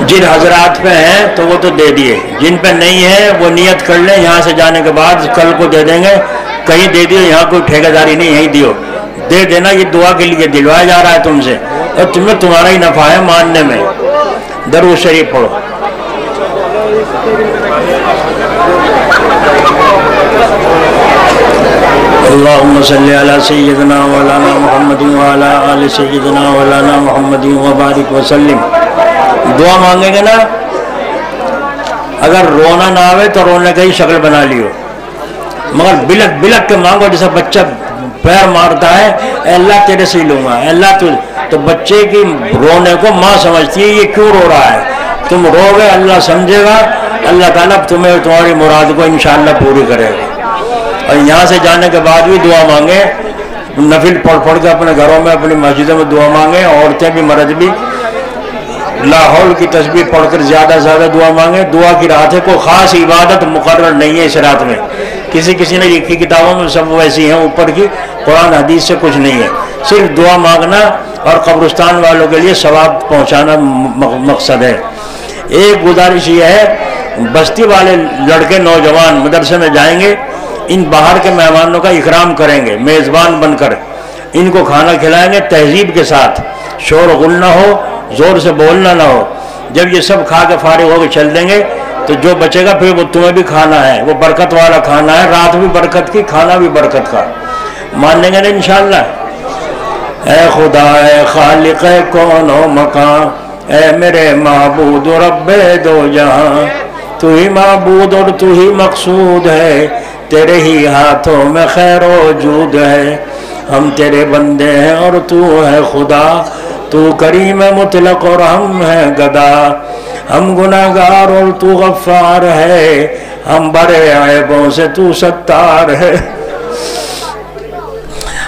जिन हजरात पे हैं तो वो तो दे दिए, जिन पे नहीं है वो नियत कर ले, यहाँ से जाने के बाद कल को दे देंगे। कहीं दे दियो, यहाँ कोई ठेकेदारी नहीं, यहीं दियो, दे देना। ये दुआ के लिए दिलवाया जा रहा है तुमसे, और तुम्हें तुम्हारा ही नफा है मानने में। दरूद शरीफ पढ़ो। अल्लाहुम्मा सल्ली अला सय्यिदना मौलाना मुहम्मदिन व अला आलि सय्यिदना मौलाना मुहम्मदिन व बारिक व सल्लिम। दुआ मांगेंगे ना, अगर रोना ना आवे तो रोने का ही शक्ल बना लियो, मगर बिलक बिलक के मांगो। जैसा बच्चा पैर मारता है, अल्लाह तेरे से ही लूंगा, अल्लाह तू। तो बच्चे की रोने को माँ समझती है, ये क्यों रो रहा है। तुम रोगे, अल्लाह समझेगा, अल्लाह ताला तुम्हें तुम्हारी मुराद को इंशाअल्लाह पूरी करेगा। और यहाँ से जाने के बाद भी दुआ मांगे, नफिल पढ़ पढ़ के अपने घरों में, अपनी मस्जिदों में दुआ मांगे। औरतें भी मर्द भी लाहौल की तस्बीह पढ़कर ज़्यादा से ज़्यादा दुआ मांगे। दुआ की रात है, कोई ख़ास इबादत मुकर्रर नहीं है इस रात में। किसी ने लिखी किताबों में सब वैसी हैं ऊपर की, कुरान हदीस से कुछ नहीं है। सिर्फ दुआ मांगना और कब्रिस्तान वालों के लिए सवाब पहुँचाना मकसद है। एक गुजारिश ये है, बस्ती वाले लड़के नौजवान मदरसे में जाएंगे, इन बाहर के मेहमानों का इकराम करेंगे, मेज़बान बनकर इनको खाना खिलाएंगे तहजीब के साथ, शोर गुल ना हो, जोर से बोलना ना हो। जब ये सब खा के फारिग होकर चल देंगे तो जो बचेगा फिर वो तुम्हें भी खाना है, वो बरकत वाला खाना है, रात भी बरकत की, खाना भी बरकत का। मान लेंगे ना इंशाअल्लाह। ए खुदा ए खालिक ए कौन हो मकान, ए मेरे महबूद रब्बे दो जहां, तू ही महबूद और तू ही मकसूद है, तेरे ही हाथों में खैर वजूद है। हम तेरे बंदे हैं और तू है खुदा, तू करीम मुतलक और हम हैं गदा। हम गुनाहगार और तू गफ्फार है, हम बड़े ऐबों से तू सत्तार है।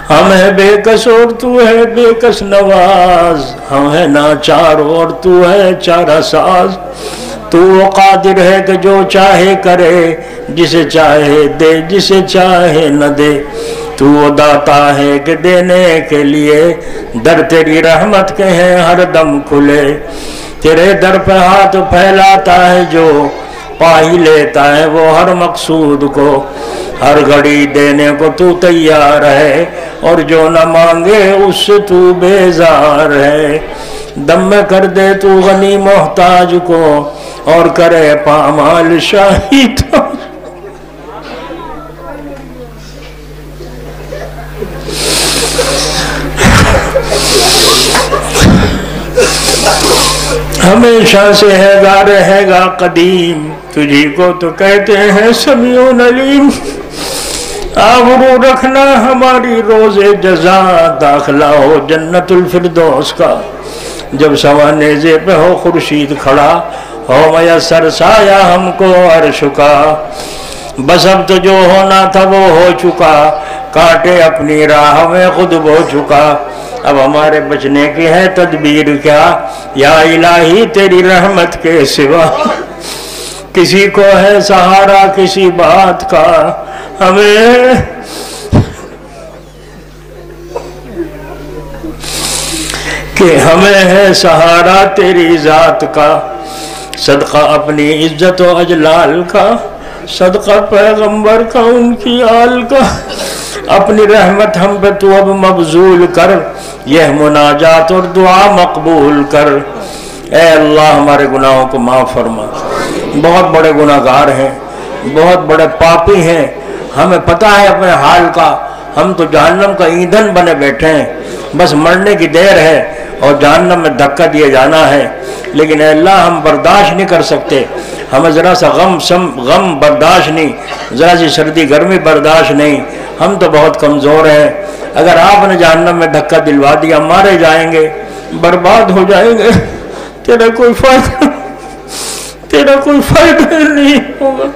हम है बेकस और तू है बेकस नवाज, हम है नाचार और तू है चारा साज। तू वो कादिर है कि जो चाहे करे, जिसे चाहे दे, जिसे चाहे न दे। तू वो दाता है कि देने के लिए, दर तेरी रहमत के हैं हर दम खुले। तेरे दर पे हाथ फैलाता है जो, पा ही लेता है वो हर मकसूद को। हर घड़ी देने को तू तैयार है, और जो न मांगे उससे तू बेजार है। दम में कर दे तू गनी मोहताज को, और करे पामाल शाही ताज। हमेशा से हैगा रहेगा कदीम, तुझी को तो कहते हैं समीउन अलीम। आबरू रखना हमारी रोज़े जज़ा, दाखिला हो जन्नतुल फिरदौस का। जब सवा नेज़े पे हो खुर्शीद खड़ा, हो मयसर साया हमको अर्श का। बस अब तो जो होना था वो हो चुका, काटे अपनी राह में खुद बो चुका। अब हमारे बचने की है तदबीर क्या, या इलाही तेरी रहमत के सिवा। किसी को है सहारा किसी बात का, हमें कि हमें है सहारा तेरी जात का। सदका अपनी इज्जत व अजलाल का, सदका पैगंबर का उनकी आल का। अपनी रहमत हम पे तू अब मबजूल कर, यह मुनाजात और दुआ मकबूल कर। ए अल्लाह हमारे गुनाहों को माफ़ फरमा। बहुत बड़े गुनाहगार हैं, बहुत बड़े पापी हैं, हमें पता है अपने हाल का। हम तो जहन्नम का ईंधन बने बैठे हैं, बस मरने की देर है और जहन्नम में धक्का दिए जाना है। लेकिन अल्लाह हम बर्दाश्त नहीं कर सकते, हमें ज़रा सा गम बर्दाश्त नहीं, ज़रा सी सर्दी गर्मी बर्दाश्त नहीं। हम तो बहुत कमज़ोर हैं। अगर आपने जहन्नम में धक्का दिलवा दिया, मारे जाएंगे, बर्बाद हो जाएंगे, तेरा कोई फायदा नहीं होगा।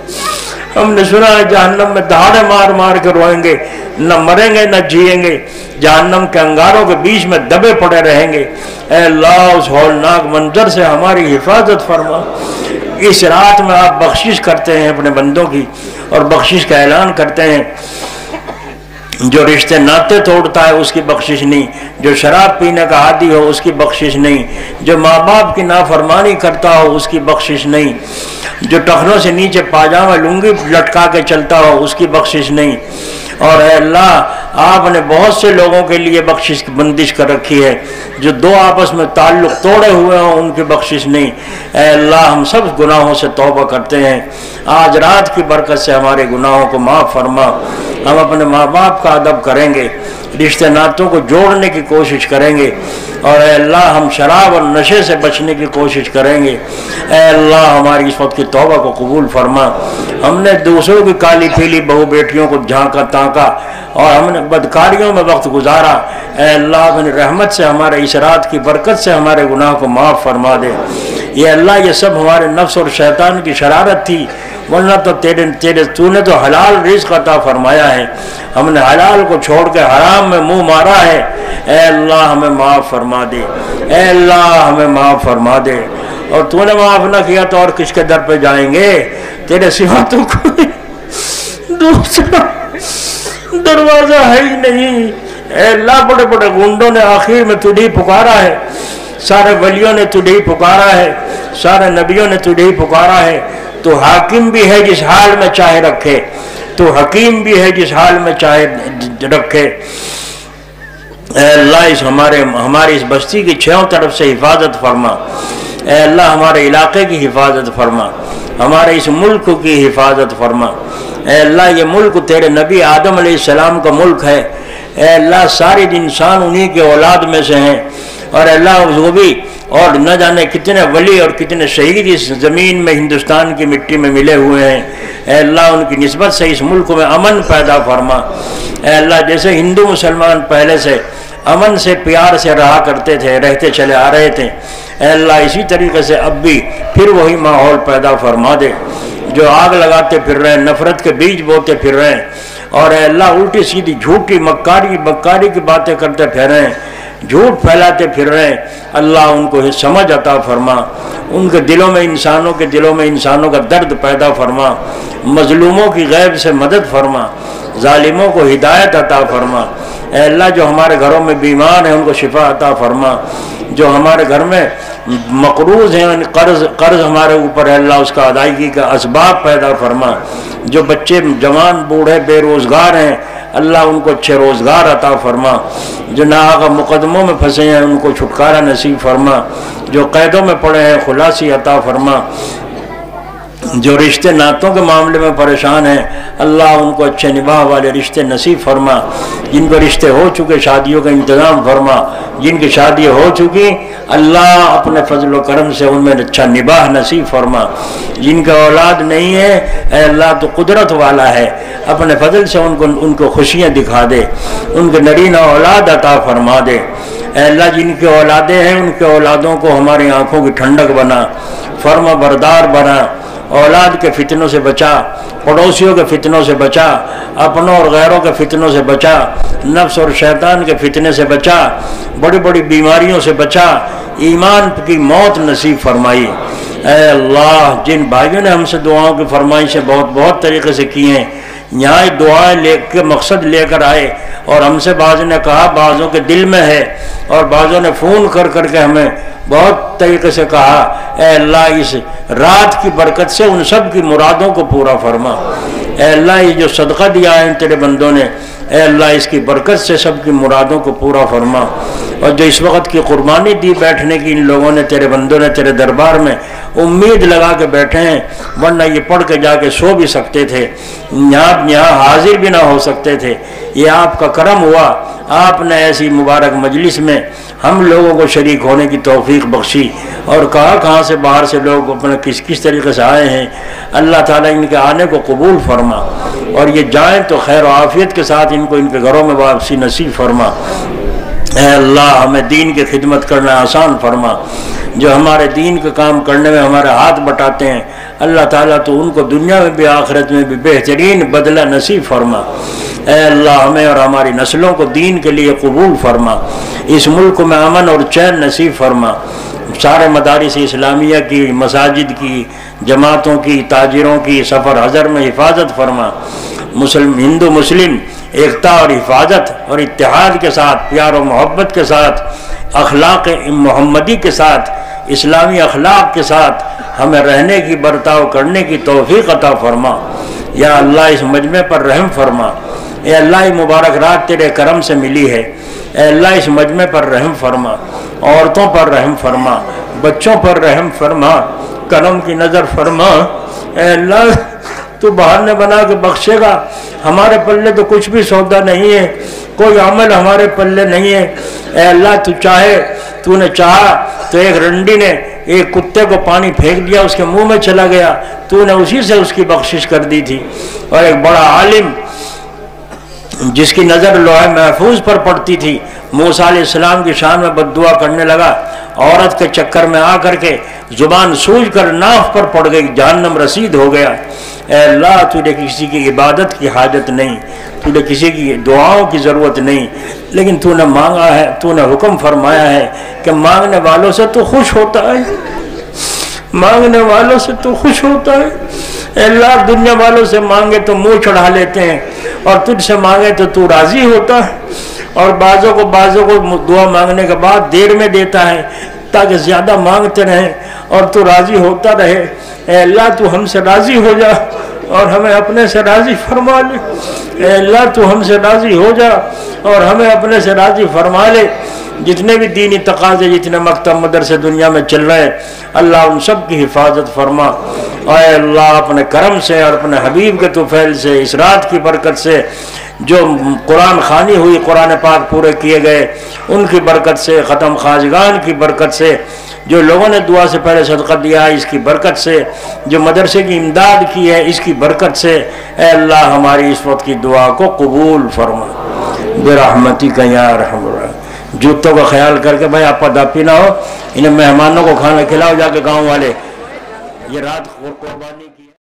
हमने सुना है जहन्नम में दहाड़े मार मार के रोएंगे, न मरेंगे न जिएंगे, जहन्नम के अंगारों के बीच में दबे पड़े रहेंगे। ऐ अल्लाह उस हौलनाक मंजर से हमारी हिफाजत फरमा। इस रात में आप बख्शिश करते हैं अपने बंदों की, और बख्शिश का ऐलान करते हैं। जो रिश्ते नाते तोड़ता है उसकी बख्शिश नहीं, जो शराब पीने का आदी हो उसकी बख्शिश नहीं, जो माँ बाप की नाफरमानी करता हो उसकी बख्शिश नहीं, जो टखनों से नीचे पाजामा लुंगी लटका के चलता हो उसकी बख्शिश नहीं। और अल्लाह आपने बहुत से लोगों के लिए बख्शिश की बंदिश कर रखी है, जो दो आपस में ताल्लुक़ तोड़े हुए हों उनकी बख्शिश नहीं। अल्लाह हम सब गुनाहों से तौबा करते हैं, आज रात की बरकत से हमारे गुनाहों को माफ़ फरमा। हम अपने माँ बाप का अदब करेंगे, रिश्ते नातों को जोड़ने की कोशिश करेंगे, और अल्लाह हम शराब और नशे से बचने की कोशिश करेंगे। अल्लाह हमारी इस वक्त की तौबा को कबूल फरमा। हमने दूसरों की काली पीली बहू बेटियों को झांका ताका और हमने बदकारियों में वक्त गुजारा। अल्लाह अपनी रहमत से हमारे इस रात की बरकत से हमारे गुनाह को माफ़ फरमा दे। ये अल्लाह ये सब हमारे नफ्स और शैतान की शरारत थी, वरना तो तूने तो हलाल रिज़्क़ अता फरमाया है, हमने हलाल को छोड़ के हराम में मुंह मारा है। ऐ अल्लाह हमें माफ़ फरमा दे, ऐ अल्लाह हमें माफ़ फरमा दे। और तूने माफ़ ना किया तो और किसके दर पे जाएंगे, तेरे सिवा तो कोई दूसरा दरवाज़ा है ही नहीं। ऐ अल्लाह बड़े बड़े गुंडों ने आखिर में तुझे पुकारा है, सारे वलियों ने तुझे पुकारा है, सारे नबियों ने तुझे पुकारा है। तो हाकिम भी है जिस हाल में चाहे रखे, तो हकीम भी है जिस हाल में चाहे रखे। अल्लाह इस हमारी इस बस्ती की छयों तरफ से हिफाजत फरमा। अल्लाह हमारे इलाके की हिफाजत फरमा, हमारे इस मुल्क की हिफाजत फरमा। अल्लाह ये मुल्क तेरे नबी आदम अलैहिस्सलाम का मुल्क है। अल्लाह सारे इंसान उन्हीं के औलाद में से हैं, और अल्लाह वो भी और न जाने कितने वली और कितने शहीद इस ज़मीन में हिंदुस्तान की मिट्टी में मिले हुए हैं। अल्लाह उनकी निस्बत से इस मुल्क में अमन पैदा फरमा। अल्लाह जैसे हिंदू मुसलमान पहले से अमन से प्यार से रहा करते थे, रहते चले आ रहे थे, अल्लाह इसी तरीके से अब भी फिर वही माहौल पैदा फरमा दे। जो आग लगाते फिर रहे हैं, नफ़रत के बीज बोते फिर रहे हैं, और अल्लाह उल्टी सीधी झूठी मक्कारी की बातें करते फिर रहे हैं, झूठ फैलाते फिर रहे हैं, अल्लाह उनको समझ अता फरमा। उनके दिलों में इंसानों का दर्द पैदा फरमा। मजलूमों की गैब से मदद फरमा, जालिमों को हिदायत अता फरमा। अल्लाह जो हमारे घरों में बीमार हैं उनको शिफा अता फरमा। जो हमारे घर में मकरूज हैं, कर्ज हमारे ऊपर है, अल्लाह उसका अदायगी का असबाब पैदा फरमा। जो बच्चे जवान बूढ़े बेरोज़गार हैं, अल्लाह उनको अच्छे रोज़गार अता फरमा। जो नाहक मुकदमों में फंसे हैं उनको छुटकारा नसीब फरमा। जो कैदों में पड़े हैं खुलासी अता फरमा। जो रिश्ते नातों के मामले में परेशान हैं, अल्लाह उनको अच्छे निभाह वाले रिश्ते नसीब फरमा। जिनको रिश्ते हो चुके शादियों का इंतज़ाम फरमा, जिनकी शादी हो चुकी अल्लाह अपने फजल व करम से उनमें अच्छा निभाह नसीब फरमा। जिनका औलाद नहीं है अल्लाह तो कुदरत वाला है, अपने फजल से उनको खुशियाँ दिखा दे, उनके नरीना औलाद अता फरमा दे। अल्लाह जिनके औलादे हैं उनके औलादों को हमारी आँखों की ठंडक बना, फर्मा बरदार बना, औलाद के फितनों से बचा, पड़ोसियों के फितनों से बचा, अपनों और गैरों के फितनों से बचा, नफ्स और शैतान के फितने से बचा, बड़ी बड़ी बीमारियों से बचा, ईमान की मौत नसीब फरमाई। ऐ अल्लाह, जिन भाइयों ने हमसे दुआओं की फरमाइशें बहुत बहुत तरीके से की हैं, यहाँ दुआएं लेके मकसद लेकर आए और हमसे बाज़ ने कहा, बाज़ों के दिल में है और बाज़ों ने फ़ोन कर करके हमें बहुत तरीके से कहा, ऐ अल्लाह इस रात की बरकत से उन सब की मुरादों को पूरा फरमा। ऐ अल्लाह ये जो सदका दिया है तेरे बंदों ने, ऐ अल्लाह इसकी बरकत से सब की मुरादों को पूरा फरमा। और जो इस वक्त की कुर्बानी दी बैठने की इन लोगों ने, तेरे बंदों ने तेरे दरबार में उम्मीद लगा के बैठे हैं, वरना ये पढ़ के जाके सो भी सकते थे, यहाँ हाजिर भी ना हो सकते थे। ये आपका करम हुआ, आपने ऐसी मुबारक मजलिस में हम लोगों को शरीक होने की तौफीक बख्शी और कहाँ से बाहर से लोग अपने किस तरीके से आए हैं। अल्लाह ताला इनके आने को कबूल फरमा और ये जाएं तो खैर आफियत के साथ इनको इनके घरों में वापसी नसीब फरमा। ऐ अल्लाह, हमें दीन की खिदमत करना आसान फरमा। जो हमारे दीन का काम करने में हमारे हाथ बटाते हैं, अल्लाह ताला तो उनको दुनिया में भी आखिरत में भी बेहतरीन बदला नसीब फरमा। ऐ अल्लाह, हमें और हमारी नस्लों को दीन के लिए कबूल फरमा। इस मुल्क में अमन और चैन नसीब फरमा। सारे मदारिस इस्लामिया की, मसाजिद की, जमातों की, ताजिरों की सफ़र हज़र में हिफाजत फरमा। हिंदू मुस्लिम एकता और हिफाजत और इत्तेहाद के साथ, प्यार और मोहब्बत के साथ, अखलाक मोहम्मदी के साथ, इस्लामी अखलाक के साथ हमें रहने की, बर्ताव करने की तौफीक अता फरमा। या अल्लाह, इस मजमे पर रहम फरमा। ए अल्लाह, मुबारक रात तेरे करम से मिली है। ए अल्लाह, इस मजमे पर रहम फरमा, औरतों पर रहम फरमा, बच्चों पर रहम फरमा, करम की नज़र फरमा। ए अल्लाह, तू बहाने बना के बख्शेगा। हमारे पल्ले तो कुछ भी सौदा नहीं है, कोई अमल हमारे पल्ले नहीं है। ए अल्लाह, तू चाहे, तूने चाहा तो एक रंडी ने एक कुत्ते को पानी फेंक दिया, उसके मुंह में चला गया, तूने उसी से उसकी बख्शिश कर दी थी। और एक बड़ा आलिम जिसकी नज़र लोहे महफूज पर पड़ती थी, मूसा अलैहिस्सलाम की शान में बद्दुआ करने लगा, औरत के चक्कर में आकर के जुबान सूझ कर नाफ पर पड़ गई, जहन्नम रसीद हो गया। ऐ अल्लाह, तुझे किसी की इबादत की हाजत नहीं, तुझे किसी की दुआओं की ज़रूरत नहीं, लेकिन तूने मांगा है, तूने हुक्म फरमाया है कि मांगने वालों से तो खुश होता है, मांगने वालों से तो खुश होता है। अल्लाह, दुनिया वालों से मांगे तो मुंह चढ़ा लेते हैं और तुझसे मांगे तो तू राज़ी होता है, और बाज़ों को दुआ मांगने के बाद देर में देता है ताकि ज़्यादा मांगते रहें और तू राज़ी होता रहे। ऐ अल्लाह, तू हमसे राज़ी हो जा और हमें अपने से राज़ी फरमा ले। ऐ अल्लाह, तू हमसे राज़ी हो जा और हमें अपने से राज़ी फरमा ले। जितने भी दीनी तकाज़े, जितने मकतब मदरसे दुनिया में चल रहे हैं, अल्लाह उन सब की हिफाजत फरमा। आए अल्लाह, अपने करम से और अपने हबीब के तुफ़ैल से, इस रात की बरकत से जो कुरान खानी हुई, कुरान पाक पूरे किए गए, उनकी बरकत से, ख़त्म खाजगान की बरकत से, जो लोगों ने दुआ से पहले सदका दिया है इसकी बरकत से, जो मदरसे की इमदाद की है इसकी बरकत से, ऐ अल्लाह, हमारी इस वक्त की दुआ को कबूल फरमा बिरहमतिका या अरहमर राहिमीन। जूतों का ख्याल करके भाई आप दापी ना हो, इन्हें मेहमानों को खाना खिलाओ जाके गाँव वाले। ये रात कुर्बानी